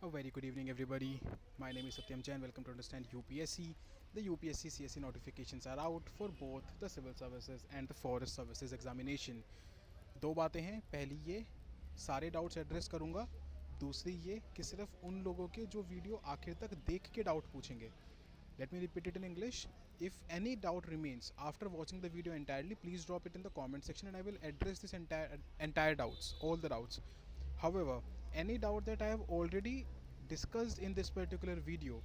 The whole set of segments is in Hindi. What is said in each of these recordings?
A very good evening, everybody. My name is Satyam Jain. Welcome to Understand UPSC. The UPSC CSE notifications are out for both the civil services and the forest services examination. दो बातें हैं, पहली ये सारे डाउट्स एड्रेस करूँगा, दूसरी ये कि सिर्फ उन लोगों के जो वीडियो आखिर तक देख के डाउट पूछेंगे. Let me repeat it in English. If any doubt remains after watching the video entirely, please drop it in the comment section and I will address this entire doubts, all the doubts. However, any doubt that I have already discussed in this particular video,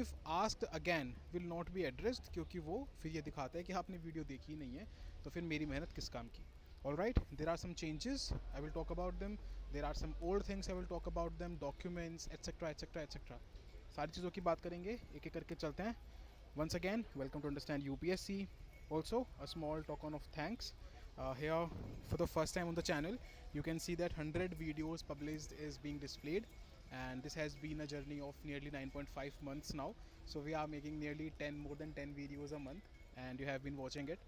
if asked again, will not be addressed क्योंकि वो फिर ये दिखाता है कि आपने वीडियो देखी ही नहीं है, तो फिर मेरी मेहनत किस काम की. Alright, there are some changes, I will talk about them. There are some old things, I will talk about them, documents, etc. etc. etc. सारी चीज़ों की बात करेंगे, एक एक करके चलते हैं. Once again, welcome to Understand UPSC. Also, a small token of thanks. Here, for the first time on the channel, you can see that 100 videos published is being displayed, and this has been a journey of nearly 9.5 months now. So we are making nearly more than 10 videos a month, and you have been watching it.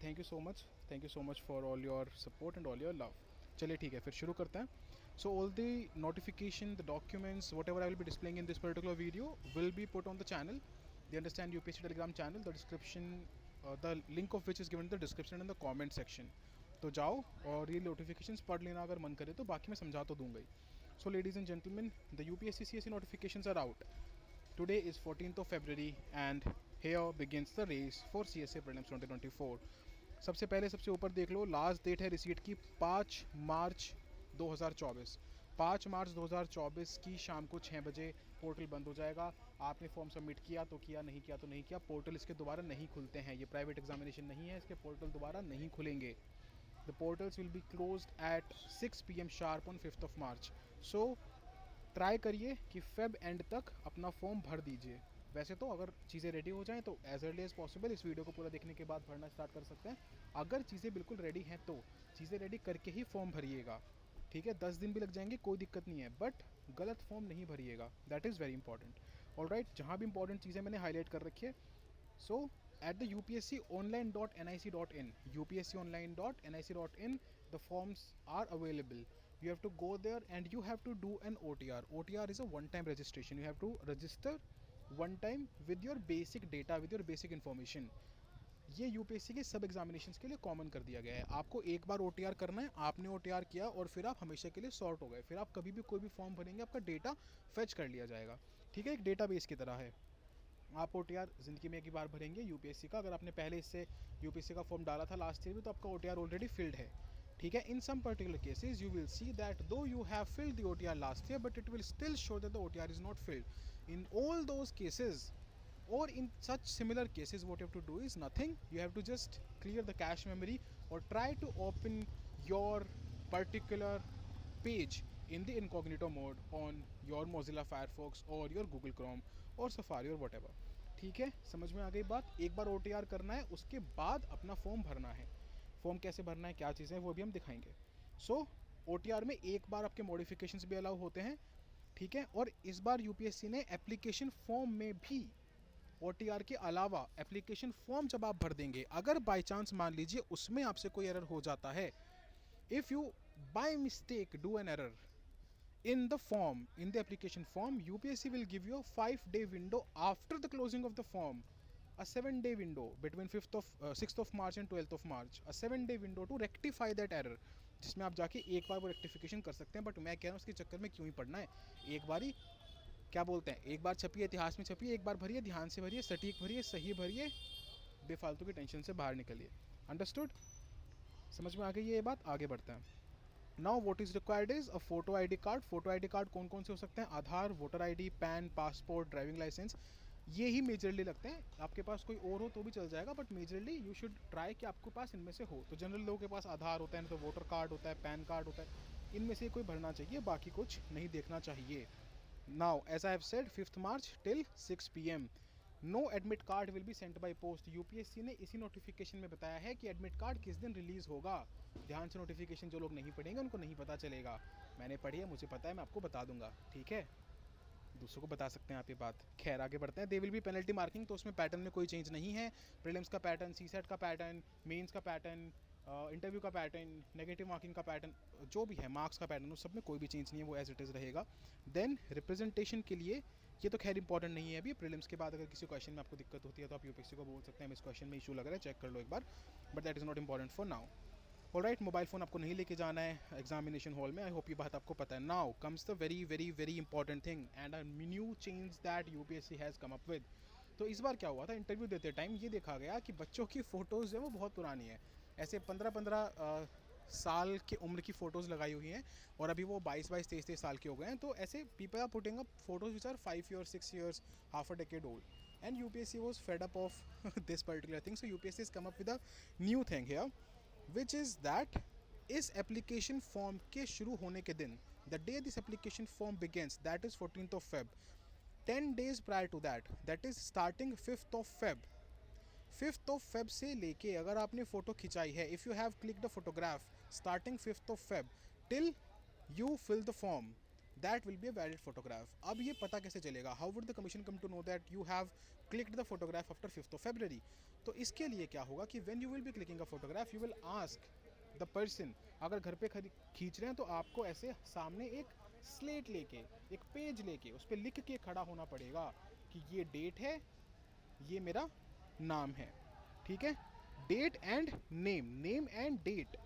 Thank you so much. Thank you so much for all your support and all your love. चलिए ठीक है, फिर शुरू करते हैं. So all the notification, the documents, whatever I will be displaying in this particular video will be put on the channel, the Understand UPSC Telegram channel. The description, the link of which is given in the description and the comment section. तो जाओ और ये notifications पढ़ लेना अगर मन करे तो, बाकी मैं समझा तो दूंगा ही. So ladies and gentlemen, the UPSC CSE notifications are out. Today is 14th of February and here begins the race for CSA Prelims 2024. सबसे पहले सबसे ऊपर देख लो, लास्ट डेट है रिसीट की 5 मार्च 2024. 5 मार्च 2024 की शाम को 6 बजे पोर्टल बंद हो जाएगा. आपने फॉर्म सबमिट किया तो किया, नहीं किया तो नहीं किया. पोर्टल इसके दोबारा नहीं खुलते हैं, ये प्राइवेट एग्जामिनेशन नहीं है, इसके पोर्टल दोबारा नहीं खुलेंगे. The portals will be closed eight 6 PM sharp on 5th of March. So try करिए कि फेब एंड तक अपना फॉर्म भर दीजिए. वैसे तो अगर चीज़ें रेडी हो जाएं तो एज अर्ली एज पॉसिबल इस वीडियो को पूरा देखने के बाद भरना स्टार्ट कर सकते हैं. अगर चीज़ें बिल्कुल रेडी हैं तो चीज़ें रेडी करके ही फॉर्म भरिएगा. ठीक है, 10 दिन भी लग जाएंगे, कोई दिक्कत नहीं है, बट गलत फॉर्म नहीं भरिएगा. That is very important. Alright, जहाँ भी इंपॉर्टेंट चीज़ें मैंने हाईलाइट कर रखी है. So at the upsconline.nic.in, upsconline.nic.in, the forms are available. You have to go there and you have to do an OTR. OTR is a one-time registration. You have to register one time with your basic data, with your basic information. ये यूपीएससी के सब एग्जामिनेशंस के लिए कॉमन कर दिया गया है. आपको एक बार OTR करना है, आपने OTR किया और फिर आप हमेशा के लिए सॉर्ट हो गए. फिर आप कभी भी कोई भी फॉर्म भरेंगे, आपका डेटा फेच कर लिया जाएगा. ठीक है, एक डेटाबेस की तरह है. आप OTR ज़िंदगी में एक ही बार भरेंगे यूपीएससी का. अगर आपने पहले इससे यूपीएससी का फॉर्म डाला था लास्ट ईयर भी तो आपका OTR ऑलरेडी फिल्ड है. ठीक है, in some particular cases you will see that though you have filled the OTR last year but it will still show that the OTR is not filled. In all those cases or in such similar cases, what you have to do is nothing. You have to just clear the cache memory or try to open your particular page in the incognito mode on your Mozilla Firefox or your Google Chrome or Safari or whatever. ठीक है, समझ में आ गई बात. एक बार OTR करना है, उसके बाद अपना फॉर्म भरना है. फॉर्म कैसे भरना है, क्या चीज़ें, वो भी हम दिखाएंगे. सो OTR में एक बार आपके मॉडिफिकेशंस भी अलाउ होते हैं. ठीक है, और इस बार यूपीएससी ने एप्लीकेशन फॉर्म में भी OTR के अलावा एप्लीकेशन फॉर्म जब आप भर देंगे, अगर बाई चांस मान लीजिए उसमें आपसे कोई एरर हो जाता है, if you by mistake do an error in the form, in the application form, UPSC will give you a 5-day window after the closing of the form, a 7-day window between 6th of March and 12th of March, a 7-day window to rectify that error, जिसमें आप जाके एक बार वो रेक्टिफिकेशन कर सकते हैं. बट मैं कह रहा हूँ उसके चक्कर में क्यों ही पढ़ना है, एक बार ही क्या बोलते हैं, एक बार छपिए, इतिहास में छपिए, एक बार भरिए, ध्यान से भरिए, सटीक भरिए, सही भरिए, बेफालतू की टेंशन से बाहर निकलिए. अंडरस्टूड, समझ में आ गई ये बात. आगे बढ़ते हैं. Now what is required is a photo ID card. Photo ID card कौन कौन से हो सकते हैं, Aadhaar, voter ID, PAN, passport, driving licence, ये ही मेजरली लगते हैं. आपके पास कोई और हो तो भी चल जाएगा, but majorly you should try कि आपके पास इनमें से हो. तो जनरल लोगों के पास आधार होता है, नहीं तो वोटर कार्ड होता है, पैन कार्ड होता है, इनमें से कोई भरना चाहिए, बाकी कुछ नहीं देखना चाहिए. Now as I have said 5th March till 6 PM, no admit card will be sent by post. UPSC ने इसी नोटिफिकेशन में बताया है कि एडमिट कार्ड किस दिन रिलीज़ होगा. ध्यान से नोटिफिकेशन, जो लोग नहीं पढ़ेंगे उनको नहीं पता चलेगा. मैंने पढ़ी है, मुझे पता है, मैं आपको बता दूंगा. ठीक है, दूसरों को बता सकते हैं आप ये बात. खैर आगे बढ़ते हैं. They will be penalty marking, तो उसमें पैटर्न में कोई चेंज नहीं है. प्रीलिम्स का पैटर्न, CSET का पैटर्न, मेंस का पैटर्न, इंटरव्यू का पैटर्न, नेगेटिव मार्किंग का पैटर्न, जो भी है मार्क्स का पैटर्न, उस सब में कोई भी चेंज नहीं है, वो एज इट इज़ रहेगा. देन रिप्रेजेंटेशन के लिए ये तो खैर इंपॉर्टेंट नहीं है अभी. प्रीलिम्स के बाद अगर किसी क्वेश्चन में आपको दिक्कत होती है तो आप यूपीएससी को बोल सकते हैं, इस क्वेश्चन में इशू लग रहा है, चेक कर लो एक बार, but that is not important for now. Alright, mobile phone आपको नहीं लेके जाना है एग्जामिनेशन हॉल में. आई होप ये बात आपको पता है. Now comes the very very very important thing and a new change that UPSC has come up with. तो इस बार क्या हुआ था, इंटरव्यू देते टाइम ये देखा गया कि बच्चों की फ़ोटोज़ जो है वो बहुत पुरानी है. ऐसे 15-15 साल की उम्र की फ़ोटोज़ लगाई हुई हैं और अभी वो 22-22 23-23 साल के हो गए हैं. तो ऐसे people are putting up photos which are 5 years 6 years half a decade old. And UPSC was fed up of this particular thing. So UPSC is come up with a new thing here, which is that इस एप्लीकेशन फॉर्म के शुरू होने के दिन, the day this application form begins, that is 14th of Feb, 10 days prior to that, that is starting 5th of Feb, 5th of Feb से लेके अगर आपने फ़ोटो खिंचाई है, if you have click the photograph starting 5th of Feb till you fill the form, that will be a valid photograph. अब ये पता कैसे चलेगा, how would the commission come to know that you have clicked the photograph after 5th of February? तो इसके लिए क्या होगा कि when you will be clicking a photograph you will ask the person, अगर घर पे खींच रहे हैं तो आपको ऐसे सामने एक स्लेट लेके, एक पेज लेके उस पर लिख के खड़ा होना पड़ेगा कि ये डेट है, ये मेरा नाम है. ठीक है, date and name, name and date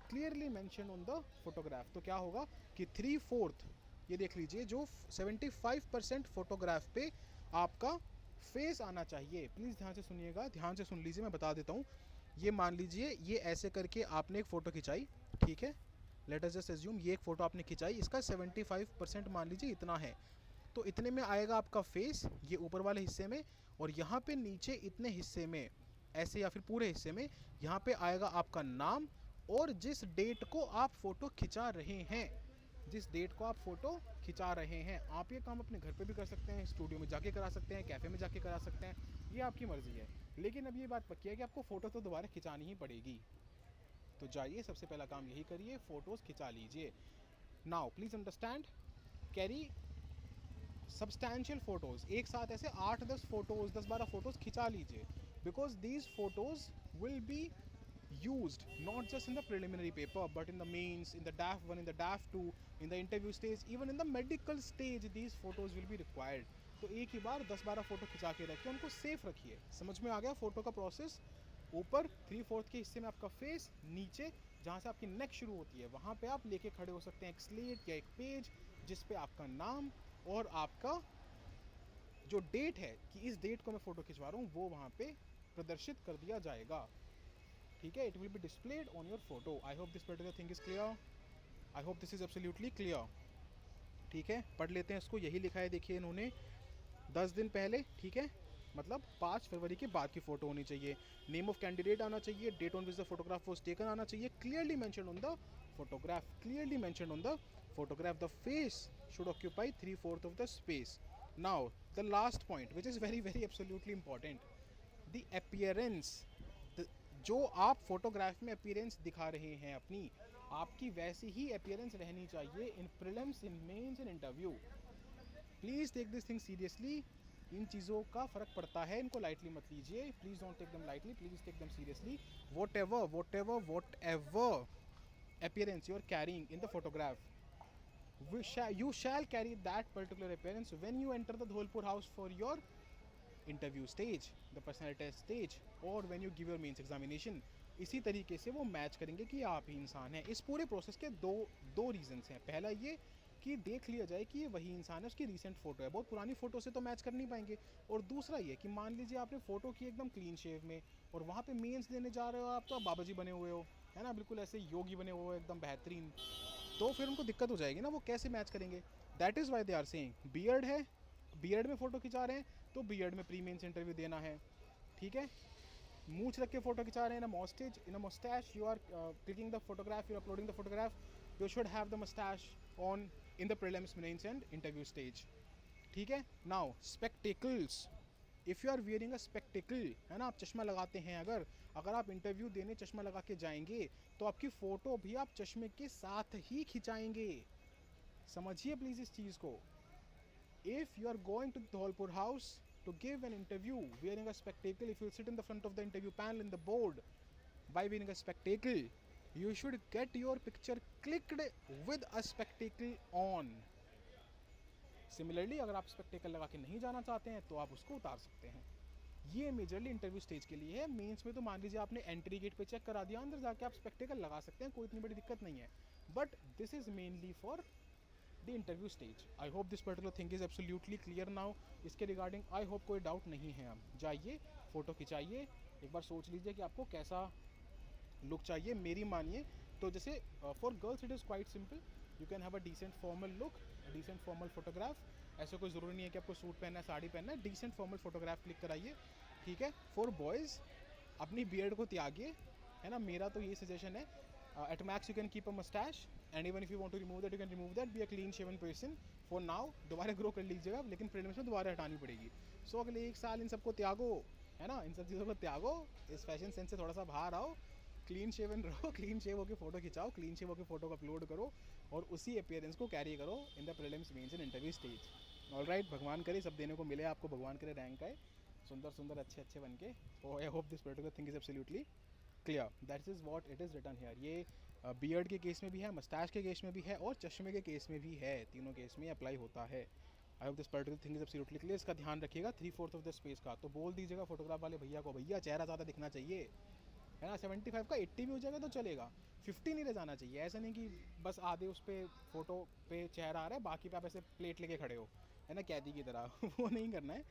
clearly mention on the photograph. तो क्या होगा कि 3/4, ये देख लीजिए, जो 75% फोटोग्राफ पे आपका फेस आना चाहिए. प्लीज़ ध्यान से सुनिएगा, ध्यान से सुन लीजिए, मैं बता देता हूँ. ये मान लीजिए, ये ऐसे करके आपने एक फ़ोटो खिंचाई, ठीक है, लेट अस जस्ट अज्यूम ये एक फ़ोटो आपने खिंचाई, इसका 75% मान लीजिए इतना है. तो इतने में आएगा आपका फेस, ये ऊपर वाले हिस्से में, और यहाँ पे नीचे इतने हिस्से में, ऐसे या फिर पूरे हिस्से में, यहाँ पे आएगा आपका नाम और जिस डेट को आप फ़ोटो खिंचा रहे हैं, जिस डेट को आप फ़ोटो खिंचा रहे हैं. आप ये काम अपने घर पे भी कर सकते हैं, स्टूडियो में जाके करा सकते हैं, कैफ़े में जाके करा सकते हैं, ये आपकी मर्ज़ी है. लेकिन अब ये बात पक्की है कि आपको फ़ोटो तो दोबारा खिंचानी ही पड़ेगी. तो जाइए, सबसे पहला काम यही करिए, फ़ोटोज़ खिंचा लीजिए. Now please understand, carry substantial photos, एक साथ ऐसे 8-10 फ़ोटोज़, 10-12 फ़ोटोज़ खिंचा लीजिए, because these photos will be used not just in the preliminary paper but in the mains, in the DAF 1, in the DAF 2, in the interview stage, even in the medical stage these photos will be required. तो एक ही बार 10-12 फ़ोटो खिंचा के रखिए, उनको सेफ रखिए. समझ में आ गया फ़ोटो का प्रोसेस? ऊपर 3/4 के हिस्से में आपका फेस, नीचे जहाँ से आपकी नेक शुरू होती है वहाँ पे आप लेके खड़े हो सकते हैं एक स्लेट या एक पेज जिस पे आपका नाम और आपका जो डेट है कि इस डेट को मैं फ़ोटो खिंचवा रहा हूँ वो वहाँ पे प्रदर्शित कर दिया जाएगा. ठीक है, it will be displayed on your photo. I hope this particular thing is clear. I hope this is absolutely clear. ठीक है, पढ़ लेते हैं इसको. यही लिखा है, देखिए इन्होंने 10 दिन पहले, ठीक है, मतलब 5 फरवरी के बाद की फ़ोटो होनी चाहिए. नेम ऑफ कैंडिडेट आना चाहिए, date on which the photograph was taken आना चाहिए, clearly mention on the photograph, clearly mention on the photograph. The face should occupy 3/4 of the space. Now the last point which is very very absolutely important, the appearance. जो आप फोटोग्राफ में अपीयरेंस दिखा रहे हैं अपनी, आपकी वैसी ही अपीयरेंस रहनी चाहिए in prelims, in mains, in interview. Please take this thing seriously. इन चीज़ों का फ़र्क पड़ता है, इनको लाइटली मत लीजिए. Please don't take them lightly, please take them seriously. Whatever appearance you are carrying in the photograph, you shall carry that particular appearance when you enter the Dholpur house for your interview stage, the personality test stage, और when you give your mains examination. इसी तरीके से वो मैच करेंगे कि आप ही इंसान हैं. इस पूरे प्रोसेस के दो रीजंस हैं. पहला ये कि देख लिया जाए कि ये वही इंसान है, उसकी रीसेंट फ़ोटो है, बहुत पुरानी फ़ोटो से तो मैच कर नहीं पाएंगे. और दूसरा ये कि मान लीजिए आपने फ़ोटो की एकदम क्लीन शेव में और वहाँ पे मेंस देने जा रहे हो आप, तो आप बाबा जी बने हुए हो, है ना, बिल्कुल ऐसे योगी बने हुए हो एकदम बेहतरीन, तो फिर उनको दिक्कत हो जाएगी ना, वो कैसे मैच करेंगे. That is why they are saying beard है, बियर्ड में फ़ोटो खिंचा रहे हैं तो बियर्ड में प्री मेंस इंटरव्यू देना है. ठीक है, मूछ रख के फ़ोटो खिंचा रहे हैं, in a moustache you are clicking the photograph, you are uploading the photograph, you should have the moustache on in the prelims, mains and interview stage. ठीक है. Now spectacles, if you are wearing a spectacle, है ना, आप चश्मा लगाते हैं, अगर आप इंटरव्यू देने चश्मा लगा के जाएंगे तो आपकी फ़ोटो भी आप चश्मे के साथ ही खिंचाएंगे. समझिए प्लीज़ इस चीज़ को. If you are going to the Dholpur house to give an interview wearing a spectacle, if you sit in the front of the interview panel in the board, By wearing a spectacle, you should get your picture clicked with a spectacle on. Similarly अगर आप स्पेक्टेकल लगा के नहीं जाना चाहते हैं तो आप उसको उतार सकते हैं. ये मेजरली इंटरव्यू स्टेज के लिए है. मेंस में तो मान लीजिए आपने एंट्री गेट पे चेक करा दिया, अंदर जाके आप स्पेक्टेकल लगा सकते हैं, कोई इतनी बड़ी दिक्कत नहीं है. But this is mainly for the interview stage. I hope this particular thing is absolutely clear now. इसके रिगार्डिंग आई होप कोई डाउट नहीं है. आप जाइए, फोटो खिंचाइए, एक बार सोच लीजिए कि आपको कैसा लुक चाहिए. मेरी मानिए तो जैसे for girls it is quite simple. You can have a decent formal look, decent formal photograph. ऐसा कोई ज़रूरी नहीं है कि आपको सूट पहनना है, साड़ी पहनना है. डिसेंट फॉर्मल फोटोग्राफ क्लिक कराइए, ठीक है. फॉर बॉयज़ अपनी बियर्ड को त्यागिए, है ना. मेरा तो ये सजेशन है. At max you can keep a moustache, and even if you want to remove that you can remove that. Be a clean shaven person for now. दोबारा ग्रो कर लीजिएगा, लेकिन प्रीलिम्स में दोबारा हटानी पड़ेगी. सो अगले 1 साल इन सबको त्यागो, है ना. इन सब चीज़ों को त्यागो, इस फैशन सेंस से थोड़ा सा बाहर आओ, क्लीन शेवन रहो, क्लीन शेव होकर फोटो खिंचाओ, क्लीन शेव होकर फोटो को अपलोड करो और उसी अपीयरेंस को कैरी करो in the prelims, mains and interview stage. Alright, भगवान करे सब देने को मिले आपको, भगवान करे रैंक आए सुंदर सुंदर अच्छे अच्छे बन के. So I hope this particular thing is absolutely clear. That is what it is written here. ये बियर्ड के केस में भी है, मस्टैश के केस में भी है और चश्मे के केस में भी है. तीनों केस में अप्लाई होता है. आई hope this particular thing is absolutely clear. इसका ध्यान रखिएगा 3/4 ऑफ द स्पेस का. तो बोल दीजिएगा फोटोग्राफ वाले भैया को, भैया चेहरा ज़्यादा दिखना चाहिए, है ना. 75 का 80 भी हो जाएगा तो चलेगा, 50 नहीं रह जाना चाहिए. ऐसा नहीं कि बस आधे उस पर फोटो पे चेहरा आ रहा है, बाकी पे आप ऐसे प्लेट लेके खड़े हो, है ना, कैदी की तरह. वो नहीं करना है.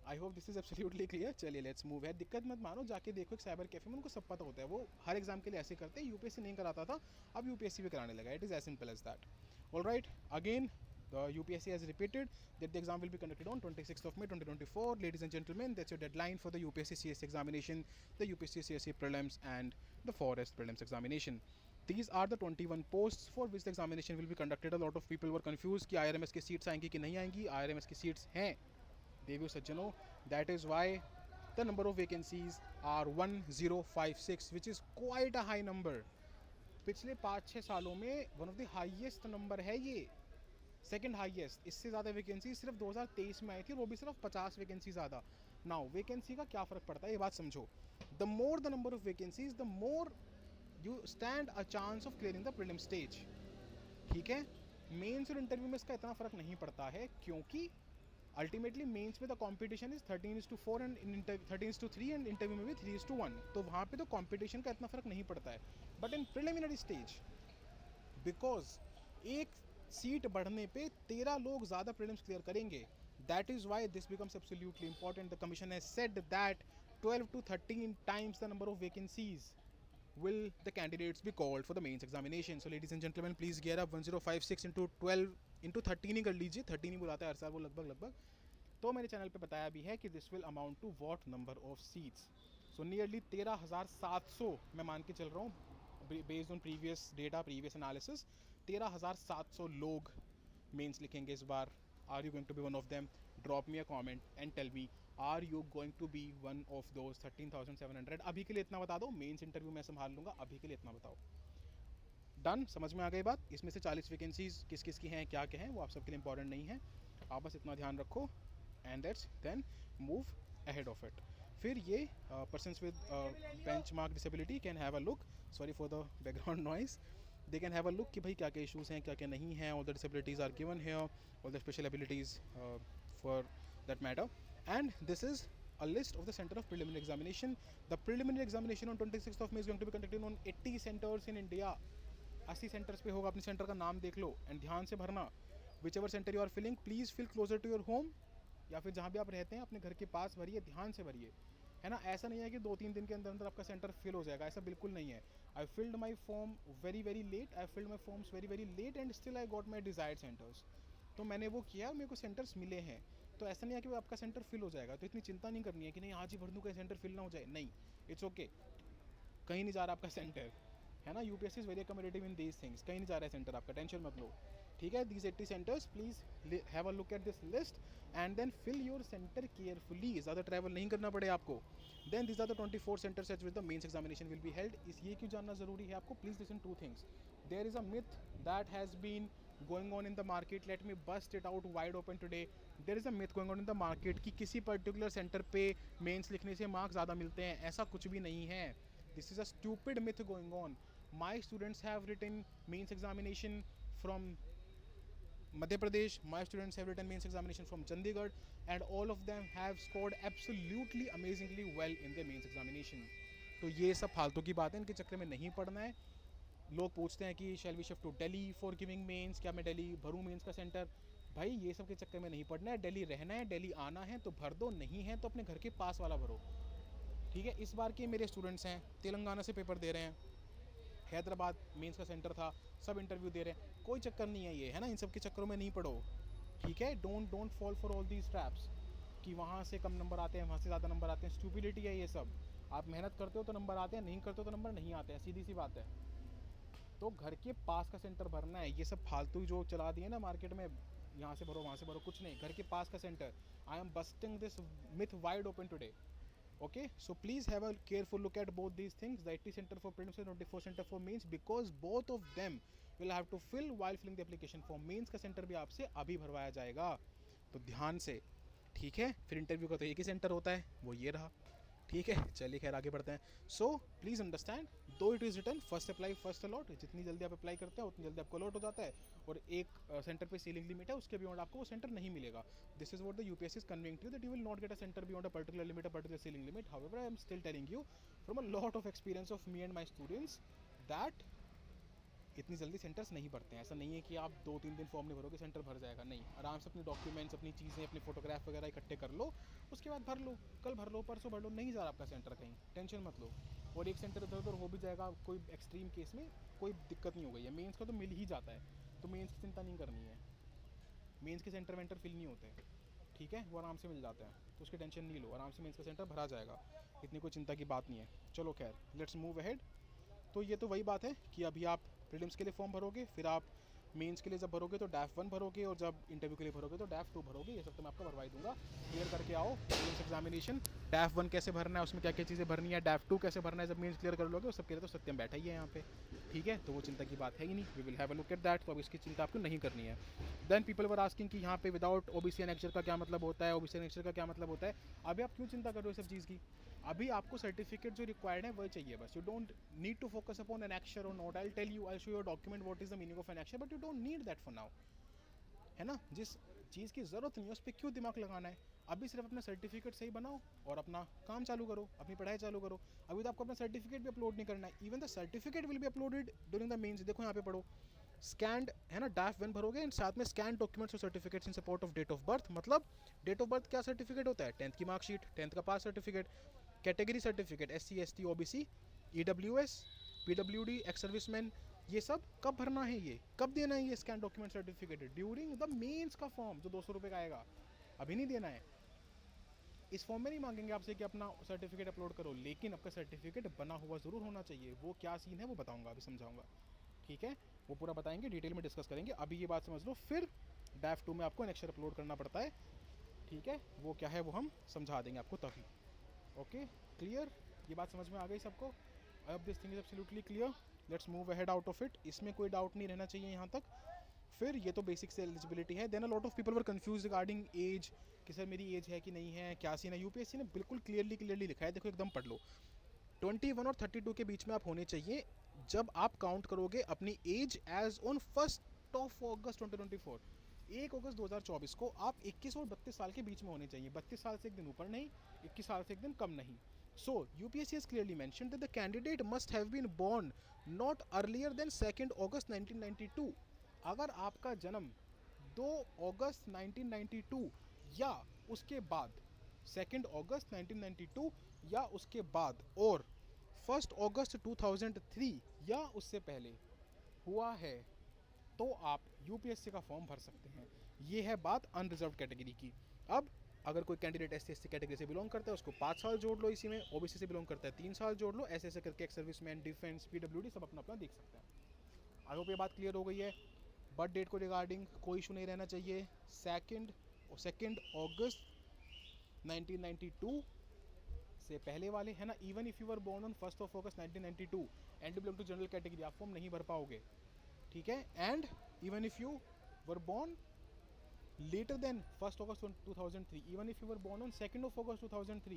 आई hope this is absolutely clear. चलिए लेट्स मूव है. दिक्कत मत मानो, जाके देखो एक साइबर कैफे में, उनको सब पता होता है. वो हर एग्जाम के लिए ऐसे करते हैं. यूपीएससी नहीं कराता था, अब यूपीएससी भी कराने लगा. It is as simple as that. Alright, again the UPSC has repeated that the exam will be conducted on 26th of May 2024. Ladies and gentlemen, that's your deadline for the UPSC CSE examination, the UPSC CSE prelims and the forest prelims examination. These are the 21 posts for which the examination will be conducted. A lot of people were confused कि IRMS की सीट्स आएंगी कि नहीं आएंगी. IRMS की सीट्स हैं देवियों सज्जनों. That is why the number of vacancies are 1056, which is quite a high number. पिछले 5-6 सालों में one of the highest number है ये, सेकंड हाईएस्ट. इससे ज़्यादा वैकेंसी सिर्फ 2023 में आई थी, वो भी सिर्फ 50 वैकेंसी ज़्यादा. नाउ वैकेंसी का क्या फ़र्क पड़ता है ये बात समझो. The more the number of vacancies, the more you stand a chance of clearing the prelim stage. ठीक है. मेंस और इंटरव्यू में इसका इतना फ़र्क नहीं पड़ता है, क्योंकि अल्टीमेटली मेंस में the competition is 13:4 and 13:3 and interview में भी 3:1. तो वहाँ पे तो कॉम्पिटिशन का इतना फ़र्क नहीं पड़ता है. But in preliminary stage, because एक सीट बढ़ने पे 13 लोग ज़्यादा प्रीलिम्स क्लियर करेंगे. That is why this becomes absolutely important. The commission has said that 12 to 13 times the number of vacancies will the candidates be called for the mains examination. So ladies and gentlemen, please gear up. 1056 into 12 into 13 ही कर लीजिए. 13 ही बुलाता है हर साल वो लगभग. तो मेरे चैनल पे बताया भी है कि this will amount to what number of seats. So nearly 13,700 मैं मान के चल रहा हूँ based on previous data, previous analysis. 13,700 लोग मेंस लिखेंगे इस बार. Are you going to be one of them? Drop me a comment and tell me, are you going to be one of those 13,700? अभी के लिए इतना बता दो. मेंस इंटरव्यू मैं संभाल लूँगा. अभी के लिए इतना बताओ. डन. समझ में आ गई बात. इसमें से 40 वैकेंसीज किस किस की हैं, क्या क्या हैं, वो आप सबके लिए इंपॉर्टेंट नहीं है. आप बस इतना ध्यान रखो and that's then move ahead of it. फिर ये persons with benchmark disability can have a look. Sorry for the background noise. They can have a look कि भाई क्या क्या इशूज़ हैं, क्या क्या नहीं हैं. All the disabilities are given here, all the special abilities for that matter. And this is a list of the center of preliminary examination. The preliminary examination on 26th of May is going to be conducted on 80 centers in India. 80 centres पे होगा. अपने सेंटर का नाम देख लो एंड ध्यान से भरना. Whichever centre you are filling, please fill closer to your home, या फिर जहाँ भी आप रहते हैं अपने घर के पास भरिए. ध्यान से भरिए, है ना. ऐसा नहीं है कि 2-3 दिन के अंदर अंदर आपका सेंटर फिल हो जाएगा, ऐसा बिल्कुल नहीं है. I filled my form very very late. I filled my forms very very late and still I got my desired centres. तो मैंने वो किया, मेरे को सेंटर्स मिले हैं. तो ऐसा नहीं है कि आपका सेंटर फिल हो जाएगा. तो इतनी चिंता नहीं करनी है कि नहीं आज ही भर दूँ कहीं सेंटर फिल ना हो जाए. नहीं, इट्स ओके. कहीं नहीं जा रहा आपका सेंटर, है ना. UPSC is very accommodative in these things. कहीं नहीं जा रहा है सेंटर आपका, टेंशन मत लो. ठीक है. These 80 centres, please have a look at this list and then fill your centre carefully. ज़्यादा ट्रैवल नहीं करना पड़े आपको. Then this are the 24 centres at which the mains examination will be held. इस ये क्यों जानना ज़रूरी है आपको? Please listen 2 things. There is a myth that has been going on in the market. Let me bust it out wide open today. There is a myth going on in the market कि किसी पर्टिकुलर सेंटर पे मेंस लिखने से मार्क्स ज़्यादा मिलते हैं. ऐसा कुछ भी नहीं है. This is a stupid myth going on. My students have written mains examination from Madhya Pradesh. My students have written mains examination from Chandigarh, and all of them have scored absolutely amazingly well in their mains examination. तो ये सब फालतू की बातें, इनके चक्कर में नहीं पड़ना है. लोग पूछते हैं कि shall we shift to Delhi for giving mains, क्या मैं दिल्ली भरूँ मेंस का सेंटर? भाई ये सब के चक्कर में नहीं पड़ना है. दिल्ली रहना है, दिल्ली आना है तो भर दो, नहीं है तो अपने घर के पास वाला भरो. ठीक है. इस बार के मेरे स्टूडेंट्स हैं तेलंगाना से पेपर दे रहे हैं, हैदराबाद मेंस का सेंटर था, सब इंटरव्यू दे रहे हैं. कोई चक्कर नहीं है ये, है ना. इन सब के चक्करों में नहीं पड़ो. ठीक है. Don't fall for all these traps कि वहाँ से कम नंबर आते हैं, वहाँ से ज़्यादा नंबर आते हैं. स्टूपिडिटी है ये सब. आप मेहनत करते हो तो नंबर आते हैं, नहीं करते हो तो नंबर नहीं आते हैं. सीधी सी बात है. तो घर के पास का सेंटर भरना है. ये सब फालतू जो चला दिए ना मार्केट में, यहाँ से भरो वहाँ से भरो, कुछ नहीं. घर के पास का centre. I am busting this myth wide open today. Okay, so please have a careful look at both these things, the 80 center for prelims and 24 center for mains, because both of them will have to fill while filling the application form. mains का सेंटर भी आपसे अभी भरवाया जाएगा, तो ध्यान से. ठीक है. फिर इंटरव्यू का तो एक ही सेंटर होता है, वो ये रहा. ठीक है. चलिए खैर आगे बढ़ते हैं. So please understand, though it is return first apply first allot, जितनी जल्दी आप अप्लाई करते हैं उतनी जल्दी आपको अलॉट हो जाता है, और एक सेंटर पे सीलिंग लिमिट है, उसके बियॉन्ड आपको वो सेंटर नहीं मिलेगा. This is what the UPSC is conveying to, that you will not get a centre beyond a particular limit, a particular ceiling limit. However I am still telling you from a lot of experience of me and my students that इतनी जल्दी सेंटर्स नहीं भरते हैं. ऐसा नहीं है कि आप 2-3 दिन फॉर्म नहीं भरोगे सेंटर भर जाएगा. नहीं. आराम से अपने डॉक्यूमेंट्स, अपनी चीज़ें, अपने फोटोग्राफ वगैरह इकट्ठे कर लो, उसके बाद भर लो. कल भर लो, परसों भर लो, नहीं जा रहा आपका सेंटर कहीं, टेंशन मत लो. और एक सेंटर इधर उधर हो भी जाएगा कोई एक्सट्रीम केस में, कोई दिक्कत नहीं हो गई है. मेंस का तो मिल ही जाता है, तो मेंस की चिंता नहीं करनी है. मेंस के सेंटर वेंटर फिल नहीं होते. ठीक है. वो आराम से मिल जाते हैं, तो उसकी टेंशन नहीं लो. आराम से मेंस का सेंटर भरा जाएगा, इतनी कोई चिंता की बात नहीं है. चलो खैर, लेट्स मूव अहेड. तो ये तो वही बात है कि अभी आप प्रीलिम्स के लिए फॉर्म भरोगे, फिर आप मेंस के लिए जब भरोगे तो डैफ 1 भरोगे, और जब इंटरव्यू के लिए भरोगे तो डैफ 2 भरोगे. ये सब तो मैं आपको भरवाई दूंगा. क्लियर करके आओ प्रीलिम्स एग्जामिनेशन. डैफ 1 कैसे भरना है, उसमें क्या क्या चीज़ें भरनी है, डैफ 2 कैसे भरना है जब मेंस क्लियर कर लोगे, उस सब के लिए तो सत्यम बैठा ही है यहाँ पे. ठीक है. तो वो चिंता की बात है ही नहीं. We will have a look at that. तो अब इसकी चिंता आपको नहीं करनी है. देन पीपल वर आस्किंग कि यहाँ पे विदाउट ओबीसी एनेक्चर का क्या मतलब होता है, ओबीसी एनेक्चर का क्या मतलब होता है. अभी आप क्यों चिंता कर रहे हो सब चीज़ की? अभी आपको सर्टिफिकेट जो रिक्वायर्ड है वही चाहिए बस. You don't need to focus upon annexure और note. I tell you, I show your document what is the meaning of annexure, but you don't need that for now. है ना. जिस चीज़ की ज़रूरत नहीं है उस पर क्यों दिमाग लगाना है. अभी सिर्फ अपना सर्टिफिकेट सही बनाओ और अपना काम चालू करो, अपनी पढ़ाई चालू करो. अभी तो आपको अपना सर्टिफिकेट भी अपलोड नहीं करना है. Even the certificate will be uploaded during the mains. देखो यहाँ पे पढ़ो, स्कैंड, है ना, डैफ 1 भरोगे एंड साथ में स्कैन डॉक्यूमेंट्स और certificates in support of date of birth. मतलब डेट ऑफ बर्थ क्या सर्टिफिकेट होता है? 10th की मार्कशीट, 10th का pass certificate. Category certificate SC ST OBC EWS PWD ex serviceman. ये सब कब भरना है, ये कब देना है? ये scan document certificate during the mains का फॉर्म जो 200 रुपये का आएगा. अभी नहीं देना है. इस फॉर्म में नहीं मांगेंगे आपसे कि अपना सर्टिफिकेट अपलोड करो, लेकिन आपका सर्टिफिकेट बना हुआ ज़रूर होना चाहिए. वो क्या सीन है वो बताऊंगा, अभी समझाऊंगा. ठीक है. वो पूरा बताएंगे, डिटेल में डिस्कस करेंगे. अभी ये बात समझ लो. फिर डैफ 2 में आपको एनेक्चर अपलोड करना पड़ता है. ठीक है. वो क्या है वो हम समझा देंगे आपको तभी. ओके. क्लियर. ये बात समझ में आ गई सबको? अब this thing is absolutely clear. Let's move ahead out of it. इसमें कोई डाउट नहीं रहना चाहिए यहाँ तक. फिर ये तो बेसिक से एलिजिबिलिटी है. Then a lot of people were confuse regarding age, कि सर मेरी एज है कि नहीं है, क्या सीन है. यूपीएससी ने बिल्कुल क्लियरली लिखा है. देखो एकदम पढ़ लो. 21 और 32 के बीच में आप होने चाहिए जब आप काउंट करोगे अपनी एज एज ऑन 1 अगस्त 2024. 1 अगस्त 2024 को आप 21 और 32 साल के बीच में होने चाहिए. 32 साल से एक दिन ऊपर नहीं, 21 साल से एक दिन कम नहीं. So, UPSC has clearly mentioned that the candidate must have been born not earlier than 2 August 1992. अगर आपका जन्म 2 अगस्त 1992 या उसके बाद, 2 अगस्त 1992 या उसके बाद, और 1 अगस्त 2003 या उससे पहले हुआ है, तो आप यूपीएससी का फॉर्म भर सकते हैं. ये है बात अनरिजर्व कैटेगरी की. अब अगर कोई कैंडिडेट SC कैटेगरी से बिलोंग करता है उसको 5 साल जोड़ लो इसी में. ओबीसी से बिलोंग करता है 3 साल जोड़ लो. ऐसे ऐसे करके एक्स सर्विसमैन, डिफेंस, PWD सब अपना अपना देख सकते हैं. आई होप ये बात क्लियर हो गई है. बर्थ डेट को रिगार्डिंग कोई इशू नहीं रहना चाहिए. 2 अगस्त 1992 से पहले वाले, है ना. Even if you were born on 1 August 1992 and you belong to general category, आप फॉर्म नहीं भर पाओगे. ठीक है. And even if you were born later than 1 August 2003, even if you were born on 2 August 2003,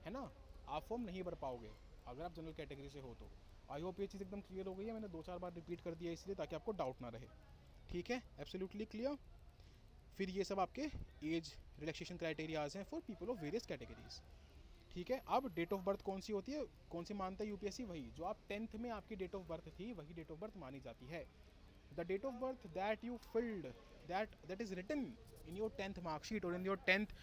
है ना, आप फॉर्म नहीं भर पाओगे. अगर आप जनरल कैटेगरी से हो तो। आई होप ये चीज़ एकदम क्लियर हो गई है, मैंने 2-4 बार रिपीट कर दिया इसलिए ताकि आपको डाउट ना रहे। ठीक है, एब्सोल्युटली क्लियर। फिर ये सब आपके एज रिलैक्सेशन क्राइटेरियाज हैं for people of various categories. ठीक है, अब डेट ऑफ बर्थ कौन सी होती है, कौन सी मानता है यूपीएससी? वही जो आप 10th में आपकी डेट ऑफ बर्थ थी, वही डेट ऑफ बर्थ मानी जाती है। The date of birth that you filled, that is written in your 10th marksheet और in your 10th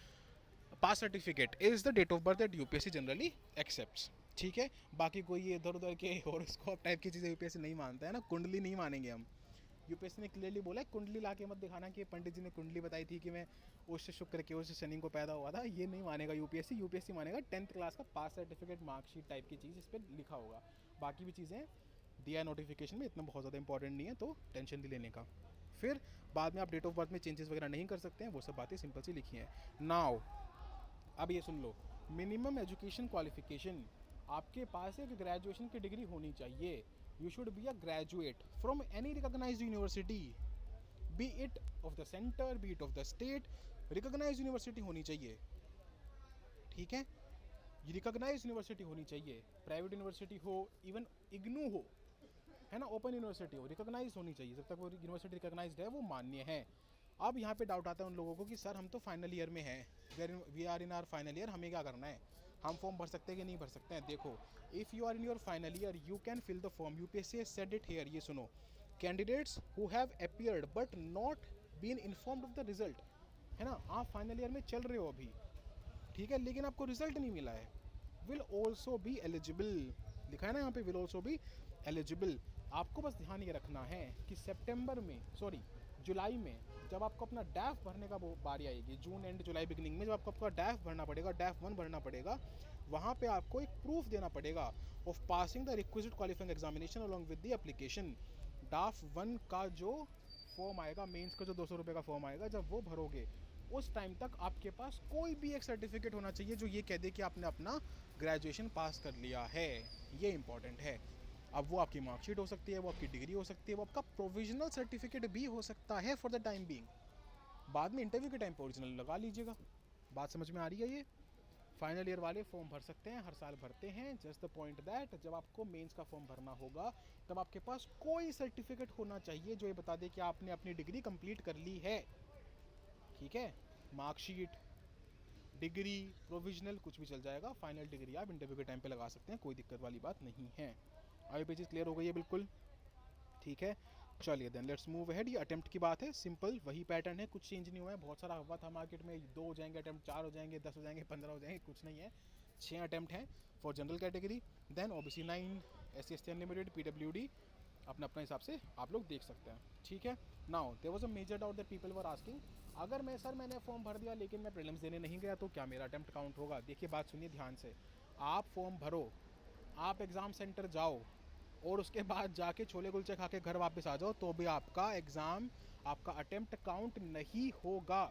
pass certificate is the date of birth that UPSC generally accepts. ठीक है, बाकी कोई ये इधर उधर के हॉरोस्कोप टाइप की चीज़ें यूपीएससी नहीं मानता है ना, कुंडली नहीं मानेंगे हम। यूपीएससी ने क्लियरली बोला है कुंडली ला के मत दिखाना कि पंडित जी ने कुंडली बताई थी कि मैं उस शुक्र के उस शनि को पैदा हुआ था, ये नहीं मानेगा यूपीएससी। यूपीएससी मानेगा 10th क्लास का पास सर्टिफिकेट, मार्कशीट टाइप की चीज़ इस पर लिखा होगा। बाकी भी चीज़ें दिया नोटिफिकेशन में, इतना बहुत ज़्यादा इंपॉर्टेंट नहीं है, तो टेंशन नहीं लेने का। फिर बाद में आप डेट ऑफ बर्थ में चेंजेस वगैरह नहीं कर सकते हैं, वो सब बातें सिंपल सी लिखी हैं। नाउ अब ये सुन लो, मिनिमम एजुकेशन क्वालिफिकेशन, आपके पास एक ग्रेजुएशन की डिग्री होनी चाहिए। You should be a graduate from any recognised university, be it of the centre, be it of the state, recognised university होनी चाहिए। ठीक है, रिकॉग्नाइज्ड यूनिवर्सिटी होनी चाहिए, प्राइवेट यूनिवर्सिटी हो, इवन इग्नू हो, है ना, ओपन यूनिवर्सिटी हो, रिकॉग्नाइज होनी चाहिए। जब तक वो यूनिवर्सिटी रिकॉग्नाइज्ड है, वो मान्य है। अब यहाँ पे डाउट आता है उन लोगों को कि सर हम तो फाइनल ईयर में हैं, we are in our final year, हमें क्या करना है, हम फॉर्म भर सकते हैं कि नहीं भर सकते हैं? देखो, if you are in your final year you can fill the form, UPSC has said it here. ये सुनो, candidates who have appeared but not been informed of the result, है ना, आप फाइनल ईयर में चल रहे हो अभी, ठीक है, लेकिन आपको रिजल्ट नहीं मिला है, विल ऑल्सो बी एलिजिबल, लिखा है ना यहाँ पे, विल ऑल्सो बी एलिजिबल। आपको बस ध्यान ये रखना है कि सितंबर में, सॉरी जुलाई में, जब आपको अपना डैफ भरने का बारी आएगी, जून एंड जुलाई बिगिनिंग में, जब आपको आपका डैफ भरना पड़ेगा, डैफ 1 भरना पड़ेगा, वहाँ पे आपको एक प्रूफ देना पड़ेगा of passing the requisite qualifying examination along with the application. डैफ 1 का जो फॉर्म आएगा, मेंस का जो 200 रुपये का फॉर्म आएगा, जब वो भरोगे उस टाइम तक आपके पास कोई भी एक सर्टिफिकेट होना चाहिए जो ये कह दे कि आपने अपना ग्रेजुएशन पास कर लिया है। ये इंपॉर्टेंट है। अब वो आपकी मार्कशीट हो सकती है, वो आपकी डिग्री हो सकती है, वो आपका प्रोविजनल सर्टिफिकेट भी हो सकता है फॉर द टाइम बीइंग। बाद में इंटरव्यू के टाइम पर ओरिजिनल लगा लीजिएगा। बात समझ में आ रही है? ये फाइनल ईयर वाले फॉर्म भर सकते हैं, हर साल भरते हैं। जस्ट द पॉइंट दैट जब आपको मेंस का फॉर्म भरना होगा तब आपके पास कोई सर्टिफिकेट होना चाहिए जो ये बता दे कि आपने अपनी डिग्री कंप्लीट कर ली है। ठीक है, मार्कशीट, डिग्री, प्रोविजनल कुछ भी चल जाएगा। फाइनल डिग्री आप इंटरव्यू के टाइम पे लगा सकते हैं, कोई दिक्कत वाली बात नहीं है। आई पे चीज़ क्लियर हो गई है बिल्कुल? ठीक है, चलिए देन लेट्स मूव अहेड। ये अटेम्प्ट की बात है, सिंपल वही पैटर्न है, कुछ चेंज नहीं हुआ है। बहुत सारा हुआ था मार्केट में, 2 हो जाएंगे अटेम्प्ट, 4 हो जाएंगे, 10 हो जाएंगे, 15 हो जाएंगे, कुछ नहीं है। 6 अटेम्प्ट हैं for general category, then OBC 9, SC ST unlimited, PWD अपना अपना हिसाब से आप लोग देख सकते हैं। ठीक है, now there was a major doubt that people were asking, अगर मैंने फॉर्म भर दिया लेकिन मैं प्रीलिम्स देने नहीं गया तो क्या मेरा अटेम्प्ट काउंट होगा? देखिए बात सुनिए ध्यान से, आप फॉर्म भरो, आप एग्ज़ाम सेंटर जाओ और उसके बाद जाके छोले कुलचे खा के घर वापस आ जाओ तो भी आपका एग्ज़ाम, आपका अटेम्प्ट काउंट नहीं होगा।